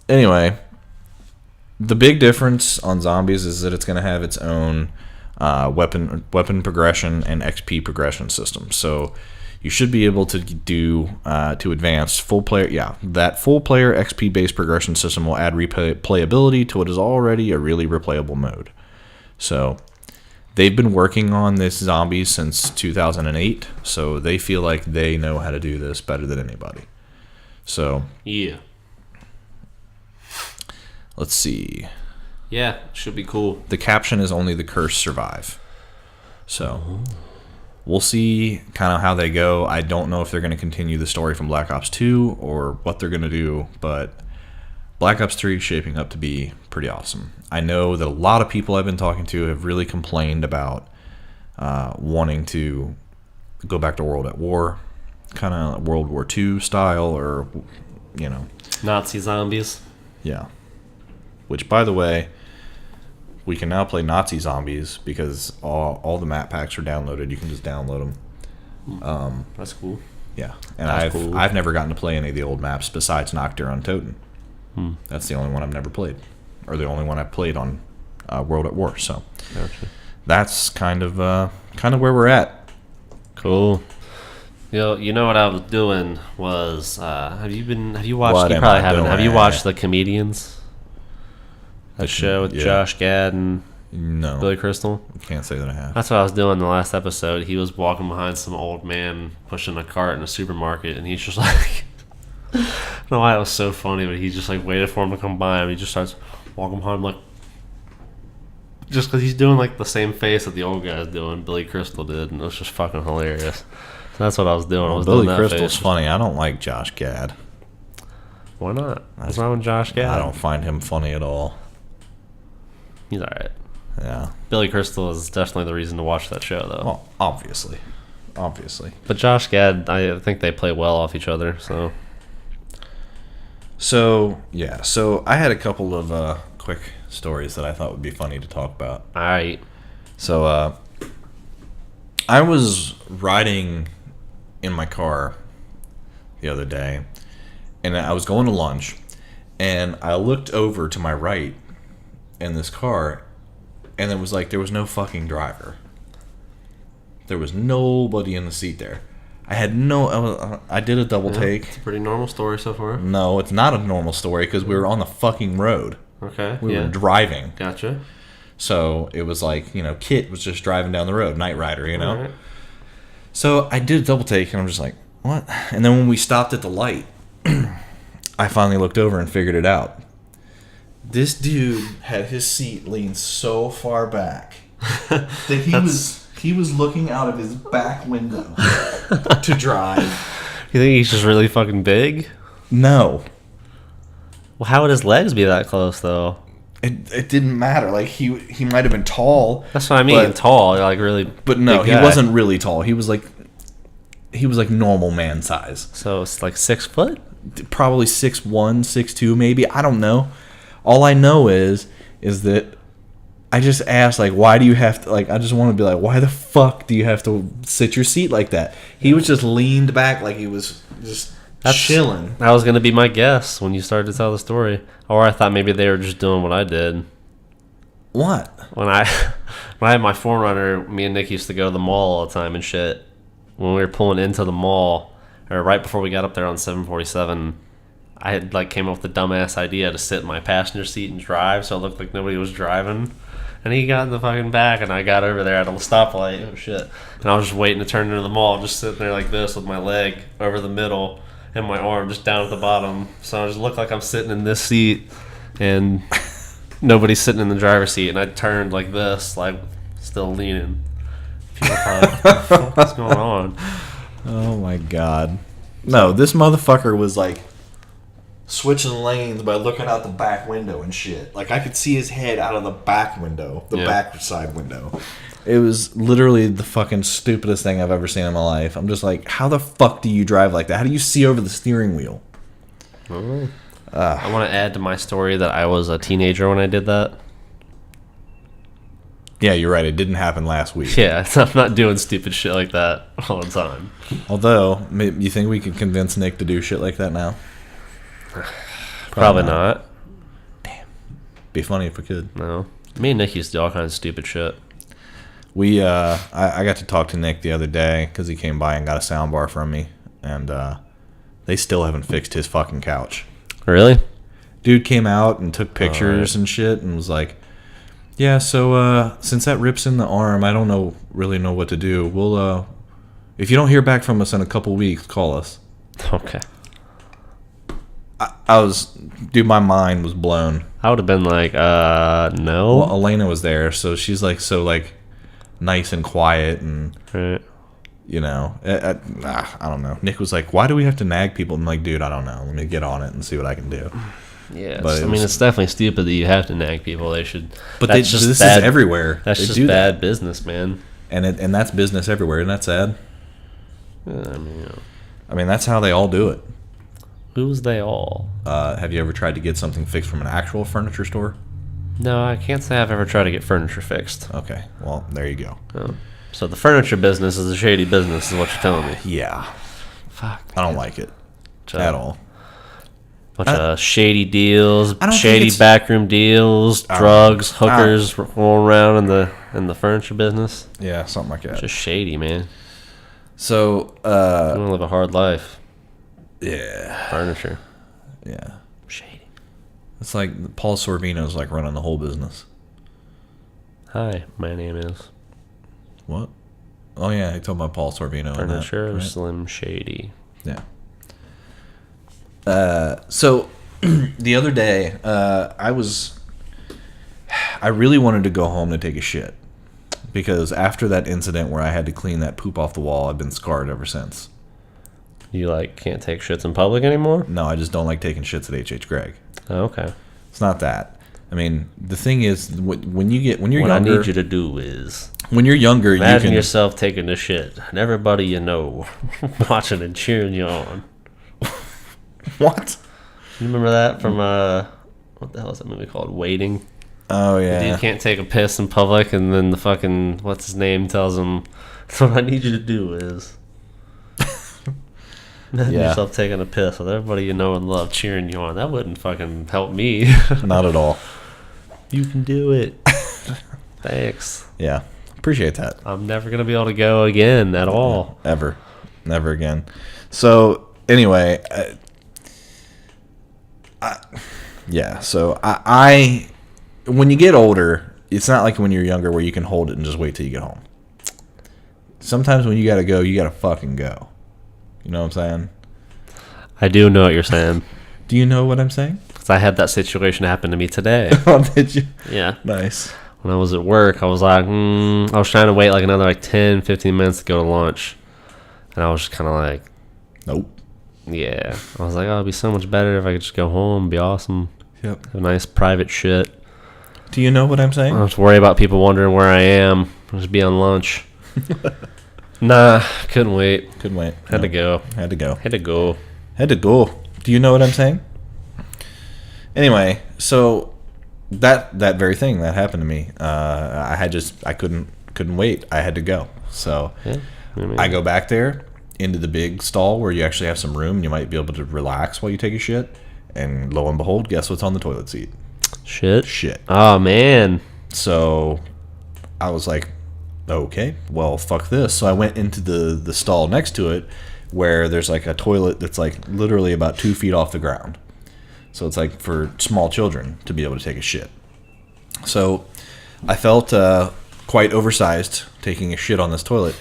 Anyway, the big difference on zombies is that it's going to have its own weapon progression and XP progression system. So you should be able to do to advance full player. Yeah, that full player XP based progression system will add replayability to what is already a really replayable mode. So they've been working on this zombie since 2008, so they feel like they know how to do this better than anybody. So yeah, let's see. Yeah, should be cool. The caption is only the cursed survive. So we'll see kind of how they go. I don't know if they're going to continue the story from Black Ops 2 or what they're going to do, but Black Ops 3 is shaping up to be pretty awesome. I know that a lot of people I've been talking to have really complained about wanting to go back to World at War, kind of World War II style, or, Nazi zombies. Yeah. Which, by the way, we can now play Nazi zombies because all the map packs are downloaded. You can just download them. That's cool. Yeah. And That's cool. I've never gotten to play any of the old maps besides Nocturne on Toten. That's the only one I've never played, or the only one I've played on World at War. So Gotcha. That's kind of where we're at. Cool. You know what I was doing was have you watched? What You am probably I haven't. Have you doing? watched The Comedians? That show with Yeah. Josh Gad and No, Billy Crystal. can't say that I have. That's what I was doing in the last episode. He was walking behind some old man pushing a cart in a supermarket, and he's just like, I don't know why it was so funny, but he just like waited for him to come by, and he just starts walking behind him, like, just because he's doing like the same face that the old guy's doing, Billy Crystal did, and it was just fucking hilarious. So that's what I was doing. I was Billy doing that Crystal's face. funny. I don't like Josh Gad. Why not? What's wrong with Josh Gad? I don't find him funny at all. He's alright. Yeah. Billy Crystal is definitely the reason to watch that show, though. Well, obviously. But Josh Gad, I think they play well off each other, so. So, yeah. So, I had a couple of quick stories that I thought would be funny to talk about. Alright. So, I was riding in my car the other day, and I was going to lunch, and I looked over to my right in this car, and it was like there was no fucking driver. There was nobody in the seat there. I did a double take. It's a pretty normal story so far. No, it's not a normal story because we were on the fucking road. Okay. We were driving. Gotcha. So it was like, Kit was just driving down the road, Knight Rider, Right. So I did a double take, and I'm just like, what? And then when we stopped at the light, I finally looked over and figured it out. This dude had his seat leaned so far back that he was looking out of his back window to drive. You think he's just really fucking big? No. Well, how would his legs be that close, though? It didn't matter. Like, he might have been tall. That's what I mean, tall, like really. But no, big he guy. wasn't really tall. He was like normal man size. So it's like 6 foot? Probably 6'1", 6'2", maybe. I don't know. All I know is that I just asked, like, why do you have to, like, I just want to be like, why the fuck do you have to sit your seat like that? He was just leaned back like he was just chilling. That was going to be my guess when you started to tell the story. Or I thought maybe they were just doing what I did. What? When I had my Forerunner, me and Nick used to go to the mall all the time and shit. When we were pulling into the mall, or right before we got up there on 747, I had like came up with the dumbass idea to sit in my passenger seat and drive, so it looked like nobody was driving. And he got in the fucking back, and I got over there at a stoplight. Oh shit! And I was just waiting to turn into the mall, just sitting there like this with my leg over the middle and my arm just down at the bottom. So I just look like I'm sitting in this seat, and nobody's sitting in the driver's seat. And I turned like this, like still leaning. People thought, what the fuck is going on? Oh my god. No, this motherfucker was like switching lanes by looking out the back window and shit. Like, I could see his head out of the back window, back side window. It was literally the fucking stupidest thing I've ever seen in my life. I'm just like, how the fuck do you drive like that? How do you see over the steering wheel? I want to add to my story that I was a teenager when I did that. Yeah, you're right. It didn't happen last week. Yeah, I'm not doing stupid shit like that all the time. Although, you think we could convince Nick to do shit like that now? Probably not. Damn. Be funny if we could. No. Me and Nick used to do all kinds of stupid shit. I got to talk to Nick the other day because he came by and got a sound bar from me, and they still haven't fixed his fucking couch. Really? Dude came out and took pictures and shit and was like, yeah, so since that rips in the arm, I don't really know what to do. We'll if you don't hear back from us in a couple weeks, call us. Okay. Dude, my mind was blown. I would have been like, no. Well, Elena was there, so she's like so like nice and quiet, and Right. I don't know. Nick was like, why do we have to nag people? I'm like, dude, I don't know. Let me get on it and see what I can do. Yeah, But it's definitely stupid that you have to nag people. They should. But this is everywhere. That's they just do bad that. business, man. And that's business everywhere. Isn't that sad? I mean, that's how they all do it. Who's they all? Have you ever tried to get something fixed from an actual furniture store? No, I can't say I've ever tried to get furniture fixed. Okay, well, there you go. Oh. So the furniture business is a shady business, is what you're telling me. Yeah. Fuck. I don't like it at all. Bunch of shady deals, I don't shady think it's- backroom deals, drugs, hookers rolling around in the furniture business. Yeah, something like that. Just shady, man. So, You want to live a hard life. yeah. Furniture. Yeah. Shady. It's like Paul Sorvino's like running the whole business. Hi, my name is What? Oh, yeah, he talking about Paul Sorvino. Furniture right? Slim Shady. Yeah. So the other day, I really wanted to go home to take a shit because after that incident where I had to clean that poop off the wall, I've been scarred ever since. You can't take shits in public anymore? No, I just don't like taking shits at H.H. Gregg. Oh, okay. It's not that. I mean, the thing is, when you're What younger, I need you to do is when you're younger, you imagine can yourself taking a shit and everybody you know watching and cheering you on. What? You remember that from what the hell is that movie called? Waiting. Oh The yeah. dude can't take a piss in public, and then the fucking what's his name tells him, "What I need you to do is." Imagine Yeah. yourself taking a piss with everybody you know and love cheering you on. That wouldn't fucking help me. Not at all. You can do it. Thanks. Yeah. Appreciate that. I'm never gonna be able to go again at all. Ever. Never again. So, anyway, I when you get older, it's not like when you're younger where you can hold it and just wait till you get home. Sometimes when you gotta go, you gotta fucking go. You know what I'm saying? I do know what you're saying. Do you know what I'm saying? Because I had that situation happen to me today. Oh, did you? Yeah. Nice. When I was at work, I was like, I was trying to wait like another 10, 15 minutes to go to lunch. And I was just kind of like, Nope. yeah. I was like, oh, it'd be so much better if I could just go home. It'd be awesome. Yep. Have a nice private shit. Do you know what I'm saying? I don't have to worry about people wondering where I am. I'll just be on lunch. Nah, couldn't wait. Couldn't wait. Had to go. Had to go. Had to go. Had to go. Do you know what I'm saying? Anyway, so that very thing that happened to me, I couldn't wait. I had to go. So Yeah. I go back there into the big stall where you actually have some room and you might be able to relax while you take a shit. And lo and behold, guess what's on the toilet seat? Shit. Shit. Oh, man. So I was like, okay, well, fuck this. So I went into the stall next to it where there's like a toilet that's like literally about 2 feet off the ground. So it's like for small children to be able to take a shit. So I felt quite oversized taking a shit on this toilet.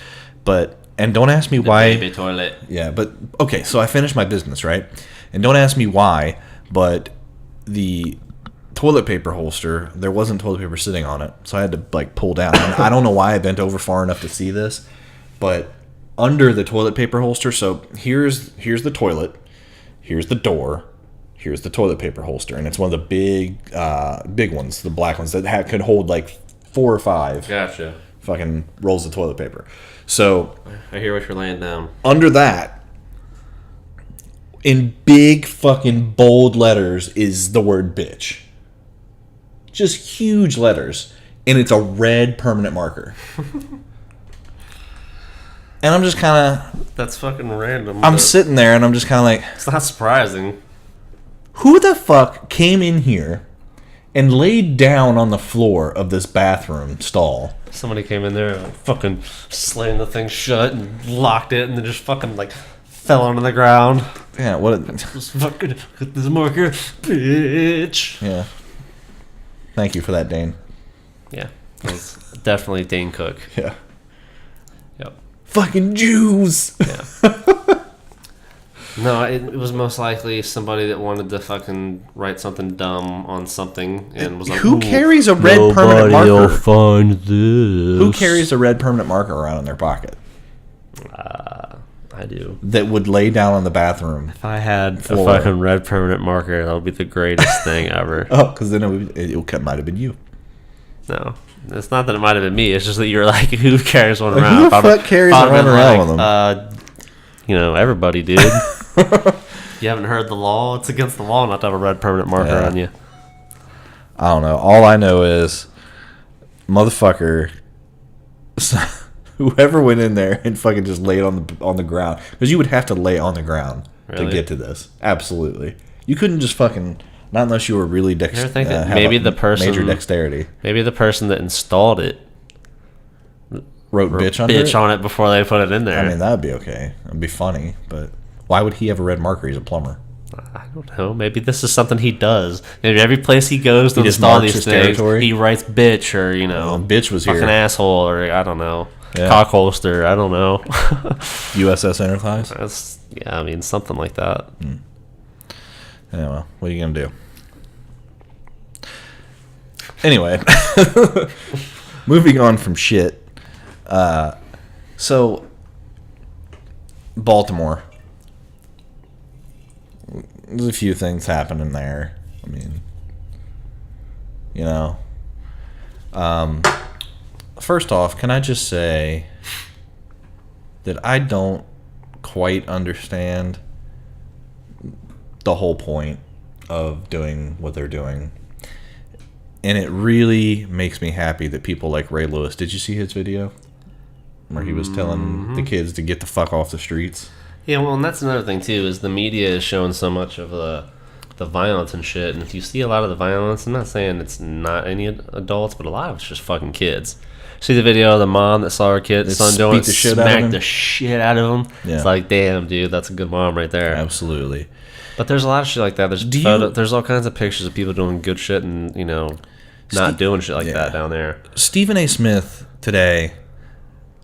And don't ask me why. Baby toilet. Yeah, but okay, so I finished my business, right? And don't ask me why, but the toilet paper holster, there wasn't toilet paper sitting on it, so I had to like pull down. And I don't know why I bent over far enough to see this, but under the toilet paper holster, so here's the toilet, here's the door, here's the toilet paper holster, and it's one of the big ones, the black ones that could hold like 4 or 5. Gotcha. Fucking rolls of toilet paper. So I hear what you're laying down. under that, in big fucking bold letters, is the word bitch. Just huge letters. And it's a red permanent marker. And I'm just kind of... That's fucking random. I'm sitting there and I'm just kind of like... It's not surprising. Who the fuck came in here and laid down on the floor of this bathroom stall? Somebody came in there and like, fucking slammed the thing shut and locked it and then just fucking like fell onto the ground. Yeah, what... Just fucking with this marker, bitch. Yeah. Thank you for that, Dane. Yeah. It was definitely Dane Cook. Yeah. Yep. Fucking Jews! Yeah. No, it was most likely somebody that wanted to fucking write something dumb on something and was like, Who carries a red permanent Nobody will marker? find this. Who carries a red permanent marker around in their pocket? I do. That would lay down on the bathroom. If I had Floor. a fucking red permanent marker, that would be the greatest thing ever. Oh, because then it might have been you. No. It's not that it might have been me. It's just that you're like, who carries one Like, around? who the If I'd have- fuck carries if I'd have one been around like, with them? Everybody, dude. You haven't heard the law? It's against the law not to have a red permanent marker Yeah. on you. I don't know. All I know is, motherfucker, whoever went in there and fucking just laid on the ground, because you would have to lay on the ground to Really? get to this. Absolutely, you couldn't just fucking, not unless you were really You ever think that maybe the person major dexterity maybe the person that installed it wrote bitch under it. on it before they put it in there. I mean, that would be okay. It'd be funny, but why would he have a red marker? He's a plumber. I don't know. Maybe this is something he does. Maybe every place he goes to He just install marks these his things, territory? he writes bitch or Bitch was fucking here. asshole or I don't know, Yeah. cock holster. I don't know. USS Enterprise. That's I mean something like that. Anyway, what are you gonna do? Anyway, moving on from shit. So Baltimore. There's a few things happening there. I mean, first off, can I just say that I don't quite understand the whole point of doing what they're doing. And it really makes me happy that people like Ray Lewis. Did you see his video? Where he was telling the kids to get the fuck off the streets? Yeah, well, and that's another thing too, is the media is showing so much of the violence and shit, and if you see a lot of the violence, I'm not saying it's not any adults, but a lot of it's just fucking kids. See the video of the mom that saw her son doing it, smacked the shit out of him. Yeah. It's like, damn, dude, that's a good mom right there. Absolutely. But there's a lot of shit like that. There's all kinds of pictures of people doing good shit and, not doing shit like that down there. Stephen A. Smith today,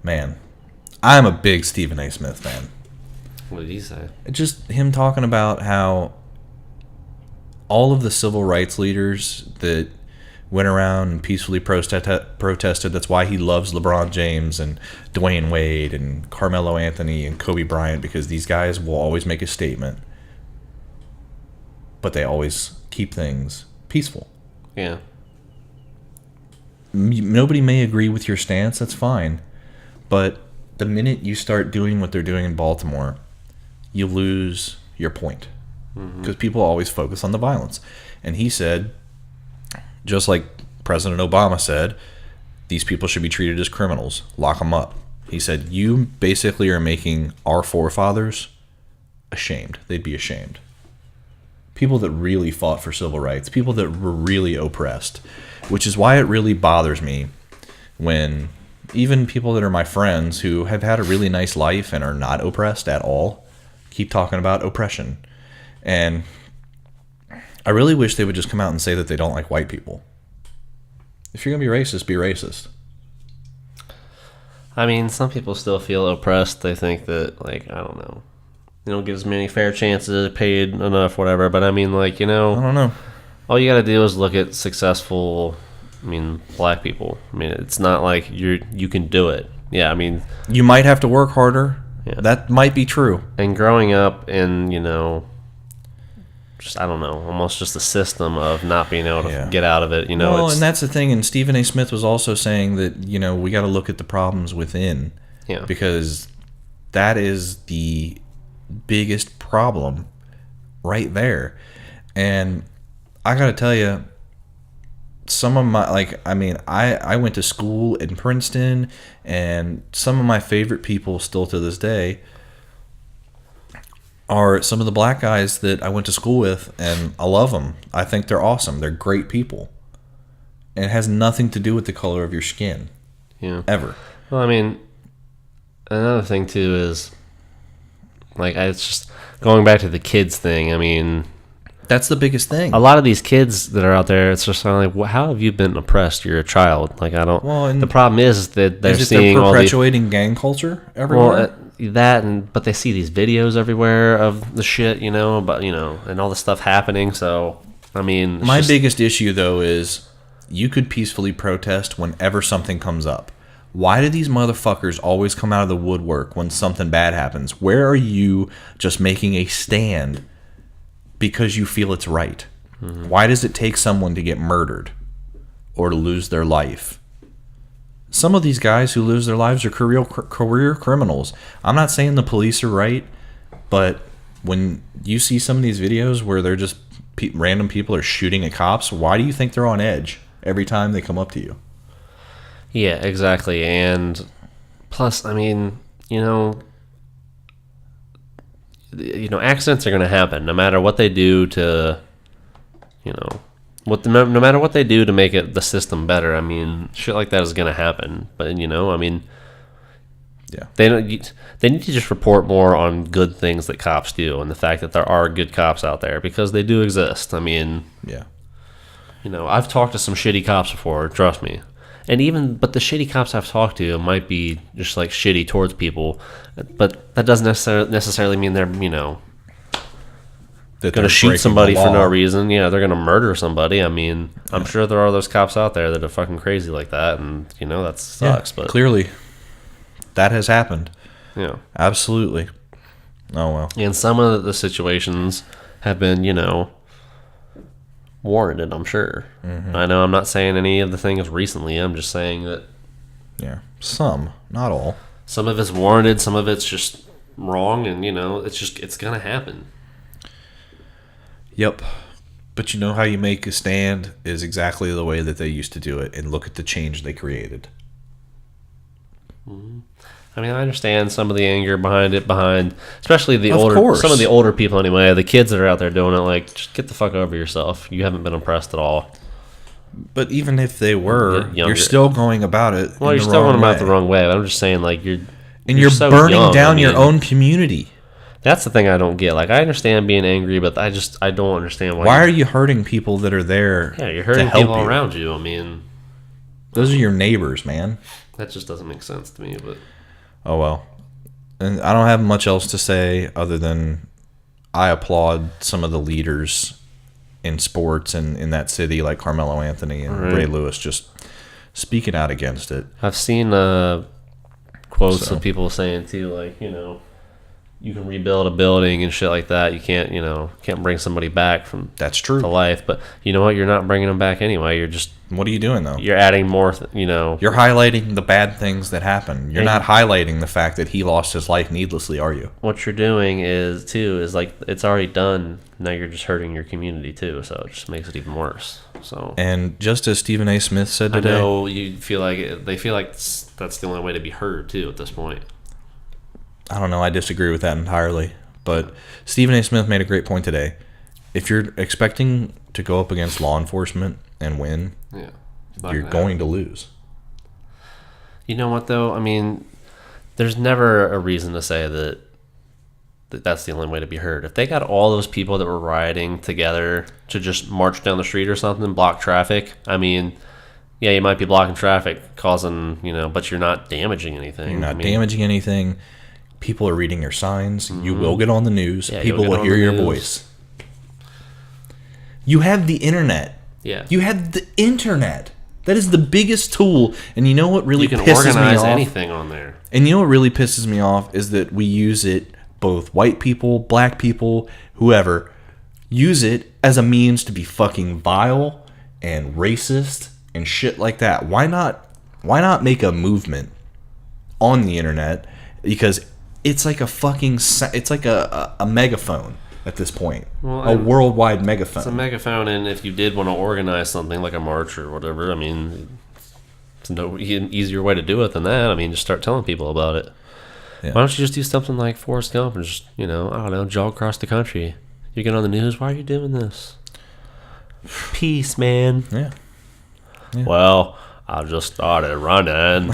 man, I'm a big Stephen A. Smith fan. What did he say? Just him talking about how all of the civil rights leaders that went around and peacefully protested. That's why he loves LeBron James and Dwayne Wade and Carmelo Anthony and Kobe Bryant, because these guys will always make a statement, but they always keep things peaceful. Yeah. Nobody may agree with your stance. That's fine. But the minute you start doing what they're doing in Baltimore, you lose your point. Because people always focus on the violence. And he said, just like President Obama said, these people should be treated as criminals. Lock them up. He said, you basically are making our forefathers ashamed. They'd be ashamed. People that really fought for civil rights. People that were really oppressed. Which is why it really bothers me when even people that are my friends who have had a really nice life and are not oppressed at all keep talking about oppression. And I really wish they would just come out and say that they don't like white people. If you're going to be racist, be racist. I mean, some people still feel oppressed. They think that, like, I don't know, they don't get as many fair chances, paid enough, whatever. But I mean, like, I don't know. All you got to do is look at successful, black people. It's not like you can do it. Yeah, you might have to work harder. Yeah. That might be true. And growing up in, just, I don't know, almost just the system of not being able to get out of it. Well, and that's the thing. And Stephen A. Smith was also saying that, we got to look at the problems within. Yeah. Because that is the biggest problem right there. And I got to tell you, some of my, I went to school in Princeton, and some of my favorite people still to this day are some of the black guys that I went to school with, and I love them. I think they're awesome. They're great people. And it has nothing to do with the color of your skin. Yeah. Ever. Well, another thing, too, is, it's just going back to the kids thing. That's the biggest thing. A lot of these kids that are out there, it's just kind of like, how have you been oppressed? You're a child. I don't. Well, the problem is that they're seeing all perpetuating gang culture everywhere. Well, but they see these videos everywhere of the shit, and all the stuff happening. So, my biggest issue though is you could peacefully protest whenever something comes up. Why do these motherfuckers always come out of the woodwork when something bad happens? Where are you just making a stand because you feel it's right? Mm-hmm. Why does it take someone to get murdered or to lose their life? Some of these guys who lose their lives are career criminals. I'm not saying the police are right, but when you see some of these videos where they're just random people are shooting at cops, why do you think they're on edge every time they come up to you? Yeah, exactly. And plus, accidents are going to happen no matter what they do to, no matter what they do to make the system better. Shit like that is going to happen. But, yeah, they need to just report more on good things that cops do and the fact that there are good cops out there, because they do exist. Yeah. I've talked to some shitty cops before, trust me. But the shitty cops I've talked to might be just like shitty towards people, but that doesn't necessarily mean they're, going to shoot somebody for no reason. Yeah, they're going to murder somebody. I'm sure there are those cops out there that are fucking crazy like that, and that sucks. But clearly, that has happened. Yeah, absolutely. Oh well. And some of the situations have been, warranted, I'm sure. Mm-hmm. I know I'm not saying any of the things recently. I'm just saying that. Yeah, some, not all. Some of it's warranted. Some of it's just wrong, and it's gonna happen. Yep. But how you make a stand is exactly the way that they used to do it, and look at the change they created. Mm-hmm. I mean, I understand some of the anger behind it, especially course. some of the older people anyway. The kids that are out there doing it, like, just get the fuck over yourself. You haven't been impressed at all. But even if they were, Younger. you're still going about it. Well, you're still going about it the wrong way. But I'm just saying, like, you're so burning young, down your own community. That's the thing I don't get. Like, I understand being angry, but I don't understand why are you hurting people that are there? Yeah, you're hurting people around you. I mean, those are your neighbors, man. That just doesn't make sense to me. But oh well, and I don't have much else to say other than I applaud some of the leaders in sports and in that city, like Carmelo Anthony and Ray Lewis, just speaking out against it. I've seen quotes of people saying too, like, you can rebuild a building and shit like that. You can't bring somebody back from that's true to life. But you know what? You're not bringing them back anyway. You're just what are you doing though? You're adding more. You're highlighting the bad things that happen. You're not highlighting the fact that he lost his life needlessly, are you? What you're doing is like it's already done. Now you're just hurting your community too. So it just makes it even worse. So and just as Stephen A. Smith said today, I know they feel like that's the only way to be heard too at this point. I don't know. I disagree with that entirely. But Stephen A. Smith made a great point today. If you're expecting to go up against law enforcement and win, you're going to lose. You know what, though? I mean, there's never a reason to say that that's the only way to be heard. If they got all those people that were rioting together to just march down the street or something, block traffic, I mean, yeah, you might be blocking traffic, causing, but you're not damaging anything. You're not damaging anything. People are reading your signs. Mm-hmm. You will get on the news. Yeah, people will hear your voice. You have the internet. Yeah. You have the internet. That is the biggest tool. And you know what really pisses me off? You can organize anything on there. And you know what really pisses me off is that we use it, both white people, black people, whoever, use it as a means to be fucking vile and racist and shit like that. Why not make a movement on the internet? Because it's like a megaphone at this point. Well, a worldwide megaphone. It's a megaphone, and if you did want to organize something like a march or whatever, I mean, it's no easier way to do it than that. I mean, just start telling people about it. Yeah. Why don't you just do something like Forrest Gump and just, I don't know, jog across the country? You get on the news, why are you doing this? Peace, man. Yeah. Well, I just started running.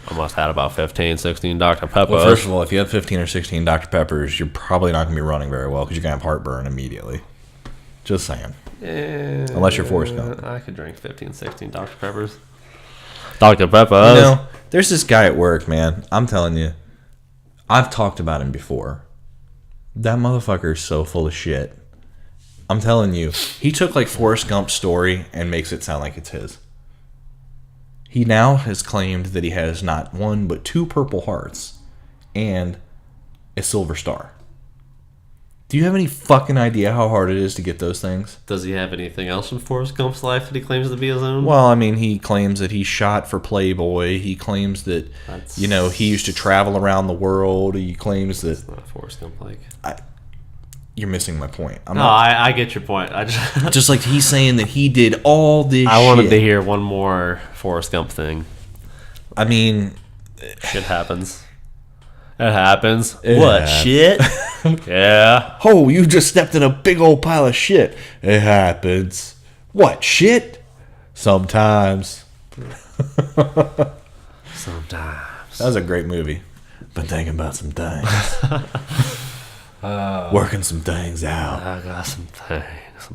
I must have had about 15, 16 Dr. Peppers. Well, first of all, if you have 15 or 16 Dr. Peppers, you're probably not going to be running very well because you're going to have heartburn immediately. Just saying. Unless you're Forrest Gump. I could drink 15, 16 Dr. Peppers. Dr. Peppers. There's this guy at work, man. I'm telling you. I've talked about him before. That motherfucker is so full of shit. I'm telling you. He took like Forrest Gump's story and makes it sound like it's his. He now has claimed that he has not one but 2 Purple Hearts and a Silver Star. Do you have any fucking idea how hard it is to get those things? Does he have anything else in Forrest Gump's life that he claims to be his own? Well, I mean, he claims that he shot for Playboy. He claims that, he used to travel around the world. He claims that... It's not Forrest Gump-like. You're missing my point. I get your point. Just like he's saying that he did all this shit. I wanted to hear one more Forrest Gump thing. I mean... Shit happens. It happens. What, shit? Yeah. Oh, you just stepped in a big old pile of shit. It happens. What, shit? Sometimes. Sometimes. That was a great movie. Been thinking about some things. Working some things out. I got some things.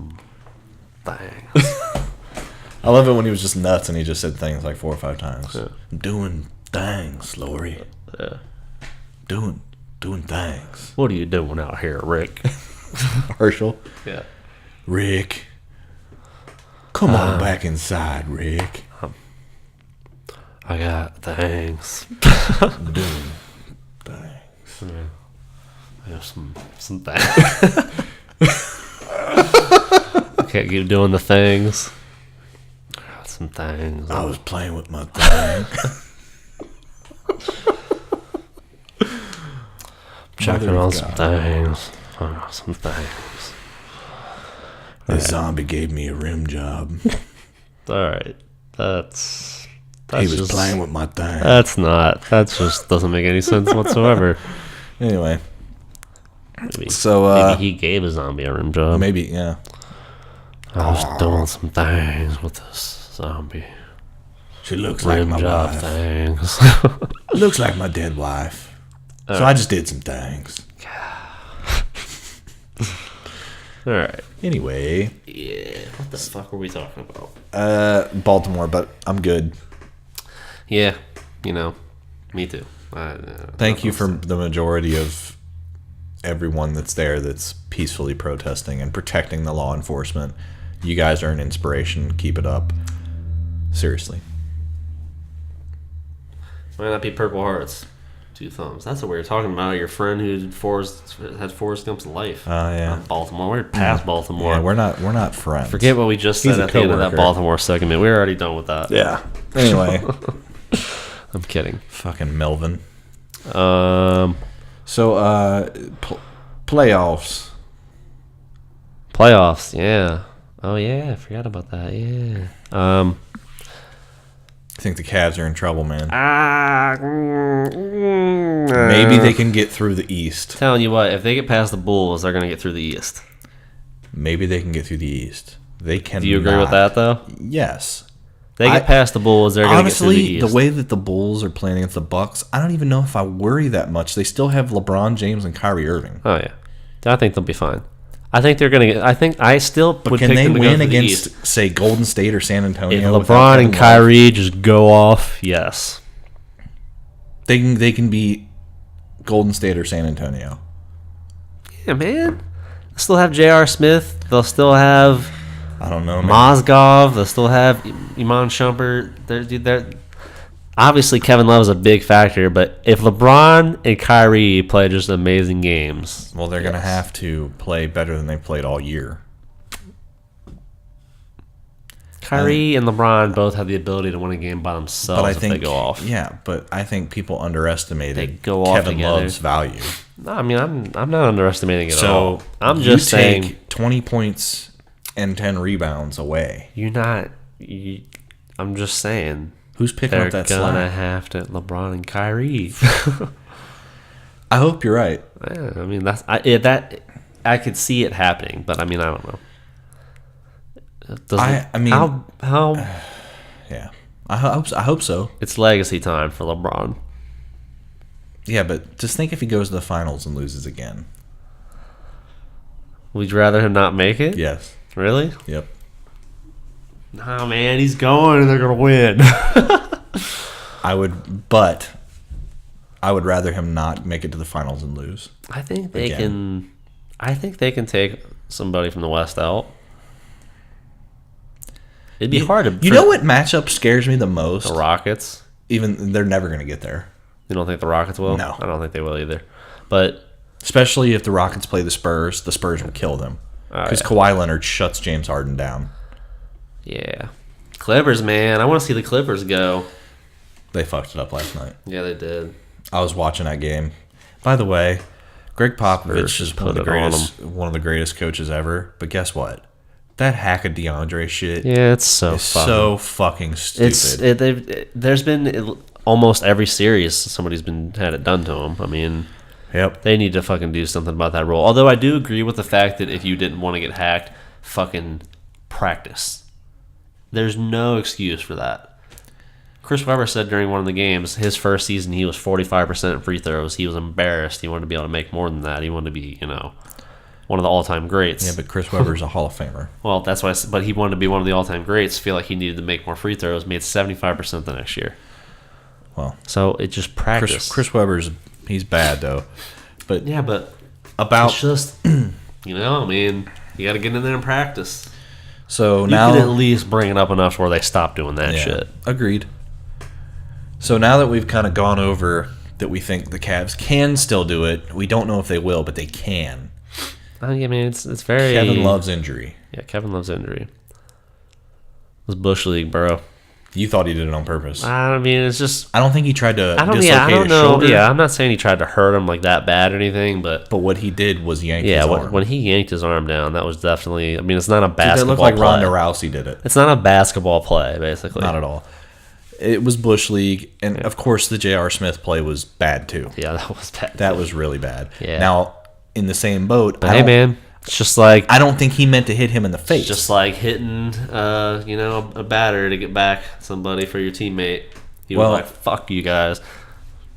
I love it when he was just nuts and he just said things like 4 or 5 times. Yeah. I'm doing things, Lori. Yeah. Doing things. What are you doing out here, Rick? Herschel. Yeah. Rick. Come on back inside, Rick. I got things. Doing things. Yeah. I have some things. I can't keep doing the things. I got some things. I was playing with my thing. Checking on some things. I got some things. The zombie gave me a rim job. Alright. That's That's he was just, playing with my thing. That just doesn't make any sense whatsoever. Anyway. Maybe, So, maybe he gave a zombie a rim job. Maybe, yeah. I was doing some things with this zombie. She looks like Rim my job wife. things. Looks like my dead wife. So I just did some things. All right. Anyway. Yeah. What the fuck were we talking about? Baltimore, but I'm good. Yeah. Me too. Thank you for the majority of everyone that's there that's peacefully protesting and protecting the law enforcement. You guys are an inspiration. Keep it up. Seriously. Might not be Purple Hearts. 2 thumbs. That's what we were talking about. Your friend who had Forrest Gump's life. Yeah. Baltimore. We're past Baltimore. Yeah, we're not friends. Forget what we just said at the end of that Baltimore segment. We're already done with that. Yeah. Anyway. I'm kidding. Fucking Melvin. So playoffs. Playoffs, yeah. Oh yeah, I forgot about that. Yeah. I think the Cavs are in trouble, man. Maybe Maybe they can get through the East. Telling you what, if they get past the Bulls, they're gonna get through the East. Maybe they can get through the East. They can. Do you agree with that though? Yes. They get past the Bulls, they're gonna get through the East. Honestly, the way that the Bulls are playing against the Bucks, I don't even know if I worry that much. They still have LeBron James and Kyrie Irving. Oh yeah, I think they'll be fine. I think they're gonna get. I think I still But would can pick they them to go win through the against, East. say, Golden State or San Antonio? If without LeBron and Kevin Love? Kyrie just go off, yes, they can beat Golden State or San Antonio. yeah, man. They'll still have J.R. Smith. They'll still have I don't know, man. Mozgov. They'll still have Iman Shumpert. They're obviously Kevin Love is a big factor, but if LeBron and Kyrie play just amazing games, Well, they're going to have to play better than they played all year. Kyrie and LeBron both have the ability to win a game by themselves But I if think they go off. Yeah, but I think people underestimated They go off Kevin together. Love's value. No, I mean I'm not underestimating it at all. So I'm you just take saying 20 points and 10 rebounds away. you're not. I'm just saying Who's picking they're up that gonna slack? have to LeBron and Kyrie. I hope you're right. Yeah, I mean I could see it happening, but I mean I don't know. I mean- how Yeah, I hope so. it's legacy time for LeBron. Yeah, but just think if he goes to the finals and loses again. Would you rather him not make it? Yes. Really? Yep. Nah, man, he's going and they're gonna win. I would rather him not make it to the finals and lose. I think they Again. can. I think they can take somebody from the West out. It'd be hard to. You know what matchup scares me the most? The Rockets. Even they're never going to get there. You don't think the Rockets will? No. I don't think they will either. But Especially if the Rockets play the Spurs will kill them. Because yeah. Kawhi Leonard shuts James Harden down. Yeah, Clippers, man. I want to see the Clippers go. They fucked it up last night. Yeah, they did. I was watching that game. By the way, Greg Popovich Spurs is one of the greatest coaches ever. But guess what? That hack of DeAndre shit Yeah, it's so is fun. so fucking stupid. There's been almost every series somebody's had it done to them. I mean, Yep. they need to fucking do something about that rule. Although I do agree with the fact that if you didn't want to get hacked, fucking practice. There's no excuse for that. Chris Webber said during one of the games, his first season, he was 45% free throws. He was embarrassed. He wanted to be able to make more than that. He wanted to be, one of the all-time greats. Yeah, but Chris Webber's a Hall of Famer. Well, that's why. But he wanted to be one of the all-time greats. Feel like he needed to make more free throws. Made 75% the next year. Well, So it just practice. Chris Webber's he's bad though. But Yeah, but about it's just you got to get in there and practice. so You now can at least bring it up enough where they stop doing that yeah, shit. agreed. So now that we've kind of gone over that we think the Cavs can still do it, we don't know if they will, but they can. I mean, it's very Kevin Love's injury. Yeah, Kevin Love's injury. It was Bush League, bro. You thought he did it on purpose. I mean, it's just I don't think he tried to I don't dislocate his know. shoulder. Yeah, I'm not saying he tried to hurt him like that bad or anything, but But what he did was yank his arm. when he yanked his arm down, that was definitely. I mean, it's not a Did basketball that look like play. Ronda Rousey did it? It's not a basketball play, basically. Not at all. It was Bush League, and of course the J.R. Smith play was bad too. Yeah, that was bad. That was really bad. Yeah. Now, in the same boat, But hey, man, it's just like I don't think he meant to hit him in the face. it's just like hitting, a batter to get back somebody for your teammate. You were like, "Fuck you guys."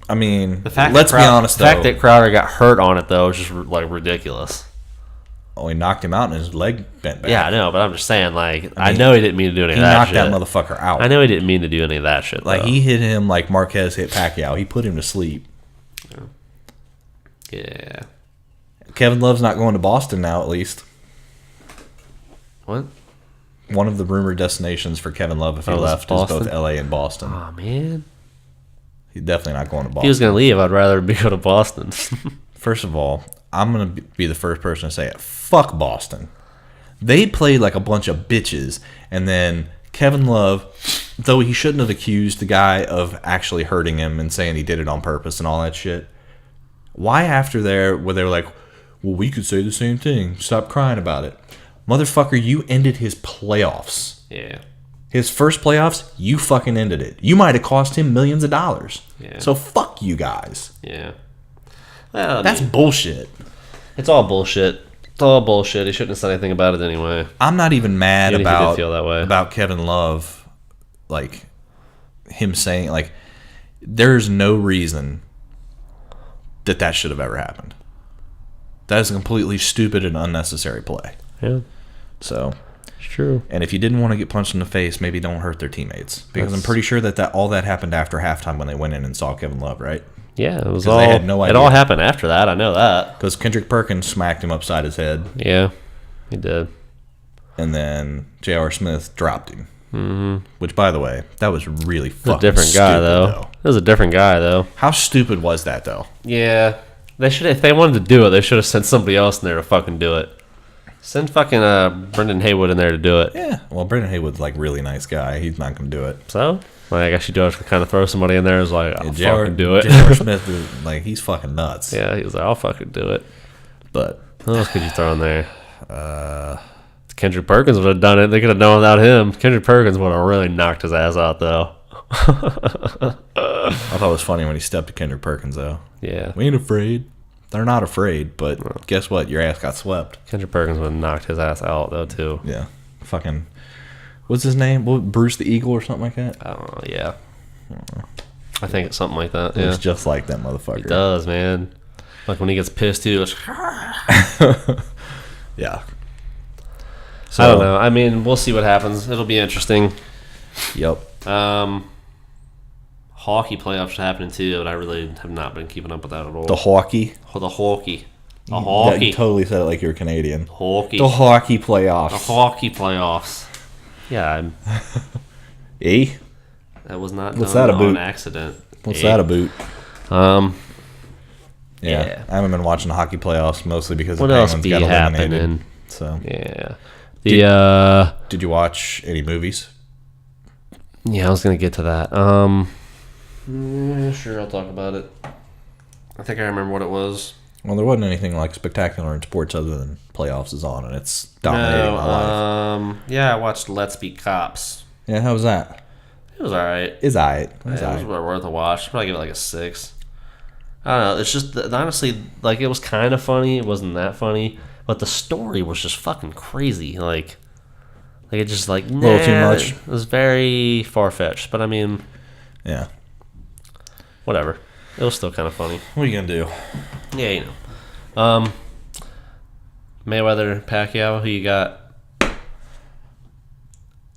I mean, Let's be honest, though. The fact that Crowder got hurt on it, though, is just, like, ridiculous. Oh, he knocked him out and his leg bent back. Yeah, I know, but I'm just saying, like, I know he didn't mean to do any of that shit. He knocked that motherfucker out. I know he didn't mean to do any of that shit, Like, though. he hit him like Marquez hit Pacquiao. He put him to sleep. Yeah. Kevin Love's not going to Boston now, at least. What? One of the rumored destinations for Kevin Love, if he left, is both L.A. and Boston. Oh, man. He's definitely not going to Boston. If he was going to leave, I'd rather go to Boston. First of all, I'm going to be the first person to say it. Fuck Boston. They played like a bunch of bitches, and then Kevin Love, though he shouldn't have accused the guy of actually hurting him and saying he did it on purpose and all that shit, why after there where they were like, well, we could say the same thing. Stop crying about it. Motherfucker, you ended his playoffs. Yeah. His first playoffs, you fucking ended it. You might have cost him millions of dollars. Yeah. So fuck you guys. Yeah. Well, That's bullshit. It's all bullshit. It's all bullshit. He shouldn't have said anything about it anyway. I'm not even mad Even if he about did feel that way. about Kevin Love, like him saying like there's no reason that should have ever happened. That is a completely stupid and unnecessary play. Yeah. So It's true. And if you didn't want to get punched in the face, maybe don't hurt their teammates, because I'm pretty sure that all that happened after halftime when they went in and saw Kevin Love, right? Yeah, it was all. They had no idea. It all happened after that. I know that because Kendrick Perkins smacked him upside his head. Yeah, he did. And then J.R. Smith dropped him. Mm-hmm. Which, by the way, that was really fucking a different guy, stupid, though. It was a different guy, though. How stupid was that, though? Yeah, they should. If they wanted to do it, they should have sent somebody else in there to fucking do it. Send fucking Brendan Haywood in there to do it. Yeah. Well, Brendan Haywood's like really nice guy. He's not going to do it. So, like, I guess you do have to kind of throw somebody in there. Who's like, I'll fucking do it. J.R. Smith, like, he's fucking nuts. Yeah, he was like, I'll fucking do it. But who else could you throw in there? Kendrick Perkins would have done it. They could have done it without him. Kendrick Perkins would have really knocked his ass out, though. I thought it was funny when he stepped to Kendrick Perkins, though. Yeah. We ain't afraid. They're not afraid, but guess what? Your ass got swept. Kendrick Perkins would have knocked his ass out, though, too. Yeah. Fucking. What's his name? Bruce the Eagle or something like that? I don't know. Yeah. I think it's something like that. It's Yeah. just like that motherfucker. He does, man. Like when he gets pissed, too. It's Yeah. So, I don't know. I mean, we'll see what happens. It'll be interesting. Yep. Hockey playoffs are happening too, but I really have not been keeping up with that at all. The hockey. The hockey. The Yeah, hockey. you totally said it like you're Canadian. Hockey. The hockey playoffs. The hockey playoffs. Yeah, Eh? that was not What's done that about? on accident. What's that about? Yeah. Yeah. I haven't been watching the hockey playoffs mostly because What the else Penguins be got eliminated. happening? So Yeah. Did you watch any movies? Yeah, I was gonna get to that. Sure, I'll talk about it. I think I remember what it was. Well, there wasn't anything like spectacular in sports other than playoffs is on and it's dominating my life. Yeah, I watched Let's Be Cops. Yeah, how was that? It was alright. It's alright. It was worth a watch. I'd probably give it like a 6. I don't know. It's just honestly, like, it was kind of funny. It wasn't that funny, but the story was just fucking crazy. Like it just like a little too much. It was very far fetched, but I mean, Yeah. whatever. It was still kind of funny. What are you gonna do? Yeah, you know. Mayweather, Pacquiao. Who you got?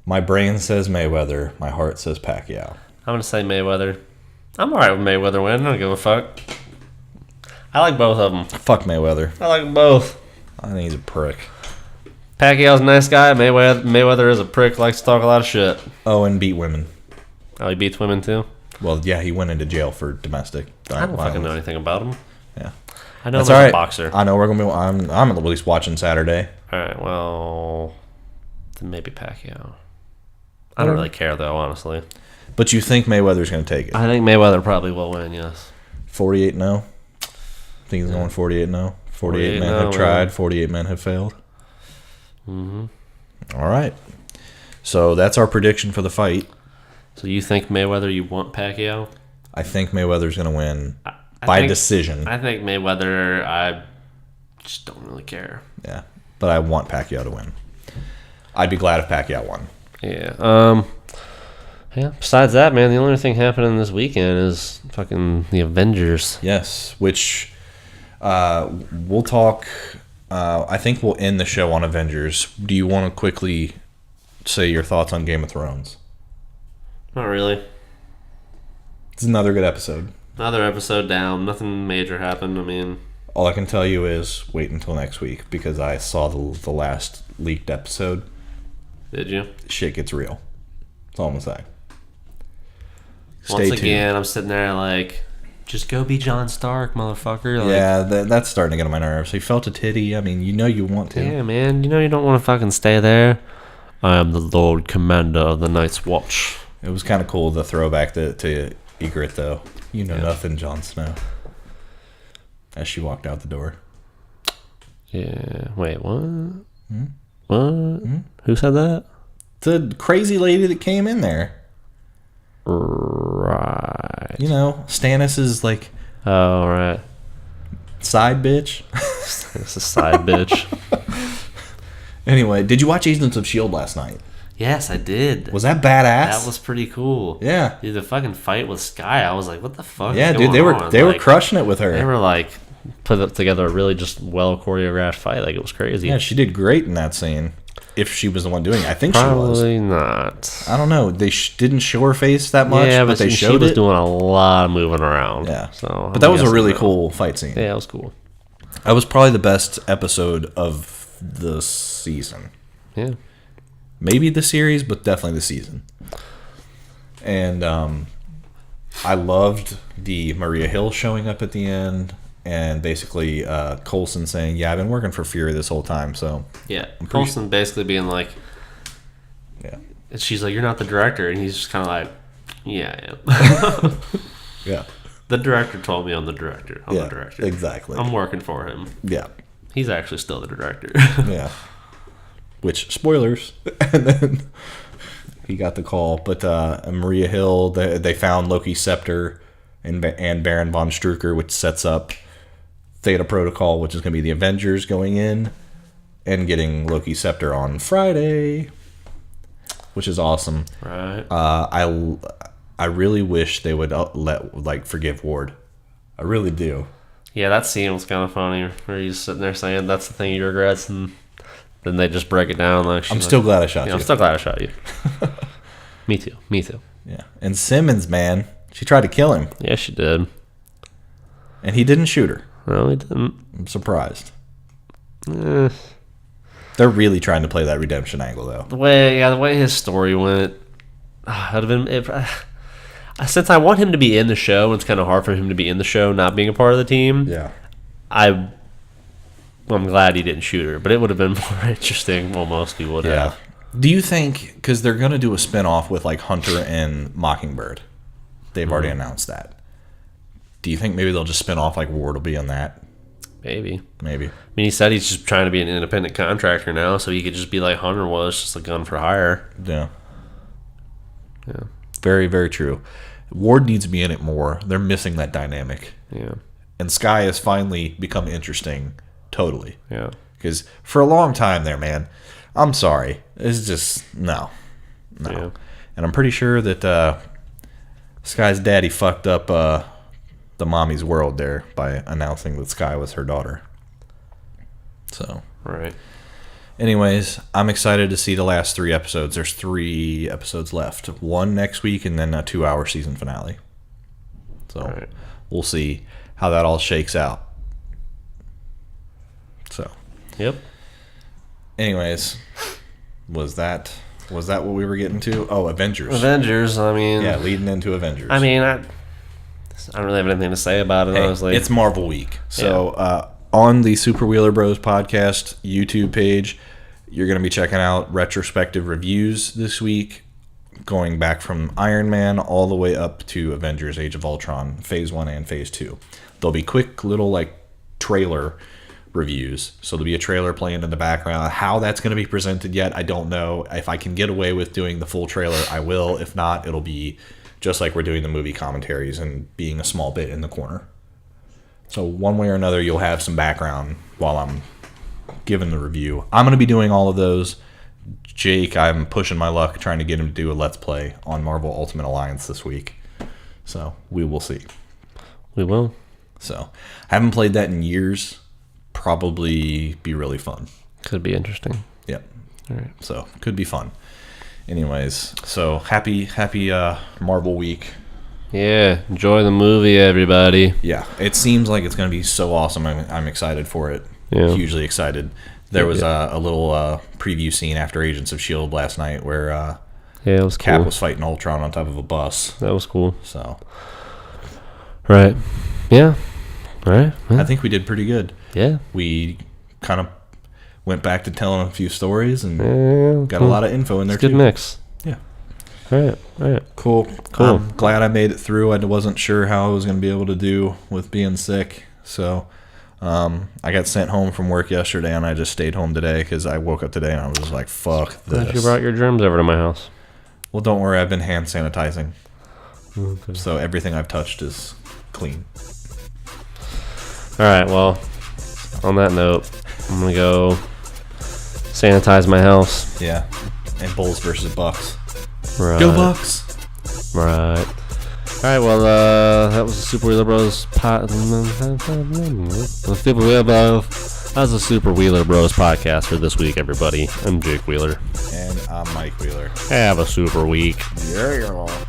My brain says Mayweather. My heart says Pacquiao. I'm gonna say Mayweather. I'm alright with Mayweather winning. I don't give a fuck. I like both of them. Fuck Mayweather. I like them both. I think he's a prick. Pacquiao's a nice guy. Mayweather is a prick. Likes to talk a lot of shit. Oh, and beat women. Oh, he beats women too. Well, yeah, he went into jail for domestic I don't violence. fucking know anything about him. Yeah, I know that's him all as right. a boxer. I know we're gonna be. I'm at least watching Saturday. All right, well, then maybe Pacquiao. I don't really care though, honestly. But you think Mayweather's gonna take it? I think Mayweather probably will win. Yes. 48-0. Think he's going 48-0. 48 men have tried. 48 men have failed. Mm-hmm. All right. So that's our prediction for the fight. So you think Mayweather, you want Pacquiao? I think Mayweather's going to win I by think, decision. I think Mayweather, I just don't really care. Yeah, but I want Pacquiao to win. I'd be glad if Pacquiao won. Yeah. Yeah. Besides that, man, the only thing happening this weekend is fucking the Avengers. Yes, which we'll talk. I think we'll end the show on Avengers. Do you want to quickly say your thoughts on Game of Thrones? Not really. It's another good episode. Another episode down. Nothing major happened. I mean, all I can tell you is wait until next week because I saw the last leaked episode. Did you? Shit gets real. That's all I'm gonna say. Once again, I'm sitting there like, just go be Jon Stark, motherfucker. Like, yeah, that's starting to get on my nerves. He felt a titty. I mean, you want to. Yeah, man. You don't want to fucking stay there. I am the Lord Commander of the Night's Watch. It was kind of cool, the throwback to Ygritte, though. You know nothing, Jon Snow. As she walked out the door. Yeah. Wait, what? What? Who said that? The crazy lady that came in there. Right. You know, Stannis is like... Oh, right. Side bitch. It's a side bitch. Anyway, did you watch Agents of S.H.I.E.L.D. last night? Yes, I did. Was that badass? That was pretty cool. Yeah. Dude, the fucking fight with Sky, I was like, what the fuck? Yeah, is dude, going on? they were crushing it with her. They were like put together a really just well choreographed fight. Like, it was crazy. Yeah, she did great in that scene. If she was the one doing it, I think Probably she was. Not. I don't know. They didn't show her face that much, Yeah, but they showed she was it. doing a lot of moving around. Yeah. So, but that was a really cool fight scene. Yeah, it was cool. That was probably the best episode of the season. Yeah. Maybe the series, but definitely the season. And I loved the Maria Hill showing up at the end, and basically Coulson saying, "Yeah, I've been working for Fury this whole time." So yeah, Coulson basically being like, "Yeah," and she's like, "You're not the director," and he's just kind of like, "Yeah, I am." Yeah. The director told me I'm the director. I'm the director. Exactly. I'm working for him. Yeah. He's actually still the director. Yeah. Which, spoilers. And then he got the call. But Maria Hill, they found Loki's scepter and Baron von Strucker, which sets up Theta Protocol, which is going to be the Avengers going in and getting Loki's scepter on Friday, which is awesome. Right. I really wish they would forgive Ward. I really do. Yeah, that scene was kind of funny where he's sitting there saying that's the thing he regrets, and then they just break it down. Like, I'm still glad I shot you. I'm still glad I shot you. Me too. Yeah. And Simmons, man, she tried to kill him. Yeah, she did. And he didn't shoot her. No, he didn't. I'm surprised. Eh. They're really trying to play that redemption angle, though. The way his story went, I'd have been. Since I want him to be in the show, it's kind of hard for him to be in the show, not being a part of the team. Yeah. I'm glad he didn't shoot her, but it would have been more interesting. Almost, he would have. Do you think, because they're going to do a spinoff with like Hunter and Mockingbird, they've already announced that. Do you think maybe they'll just spin off like Ward will be on that? Maybe. I mean, he said he's just trying to be an independent contractor now, so he could just be like Hunter was, just a gun for hire. Yeah. Yeah. Very, very true. Ward needs to be in it more. They're missing that dynamic. Yeah. And Sky has finally become interesting. Totally. Yeah. Because for a long time there, man, I'm sorry. It's just, no. Yeah. And I'm pretty sure that Sky's daddy fucked up the mommy's world there by announcing that Sky was her daughter. So. Right. Anyways, I'm excited to see the last 3 episodes. There's 3 episodes left. 1 next week and then a 2-hour season finale. So we'll see how that all shakes out. So. Yep. Anyways, was that what we were getting to? Oh, Avengers. Avengers, I mean. Yeah, leading into Avengers. I mean, I don't really have anything to say about it, honestly. It's Marvel Week. So, on the Super Wheeler Bros podcast YouTube page, you're going to be checking out retrospective reviews this week, going back from Iron Man all the way up to Avengers Age of Ultron, Phase 1 and Phase 2. There'll be quick little, trailer reviews. So there'll be a trailer playing in the background. How that's going to be presented yet, I don't know. If I can get away with doing the full trailer, I will. If not, it'll be just like we're doing the movie commentaries and being a small bit in the corner. So one way or another, you'll have some background while I'm giving the review. I'm going to be doing all of those. Jake, I'm pushing my luck trying to get him to do a Let's Play on Marvel Ultimate Alliance this week. So we will see. We will. So I haven't played that in years. Probably be really fun. Could be interesting. Yep. All right. So could be fun. Anyways, so happy Marvel week. Yeah, enjoy the movie, everybody. Yeah, it seems like it's going to be so awesome. I'm excited for it. Yeah. Hugely excited. There was a little preview scene after Agents of S.H.I.E.L.D. last night where yeah, it was Cap cool. was fighting Ultron on top of a bus. That was cool. So, right. Yeah. All right. Yeah. I think we did pretty good. Yeah. We kind of went back to telling a few stories and got cool. a lot of info in there, It's a too. good mix. Yeah. All right. Cool. Cool. I'm glad I made it through. I wasn't sure how I was going to be able to do with being sick. So I got sent home from work yesterday, and I just stayed home today because I woke up today and I was just like, fuck this. Glad you brought your germs over to my house. Well, don't worry. I've been hand sanitizing. Okay. So everything I've touched is clean. All right. Well, on that note, I'm going to go sanitize my house. Yeah. And Bulls versus Bucks. Right. Go Bucks! Right. All right. Well, that was the Super Wheeler Bros. That was the Super Wheeler Bros. Podcast for this week, everybody. I'm Jake Wheeler. And I'm Mike Wheeler. Have a super week. Yeah.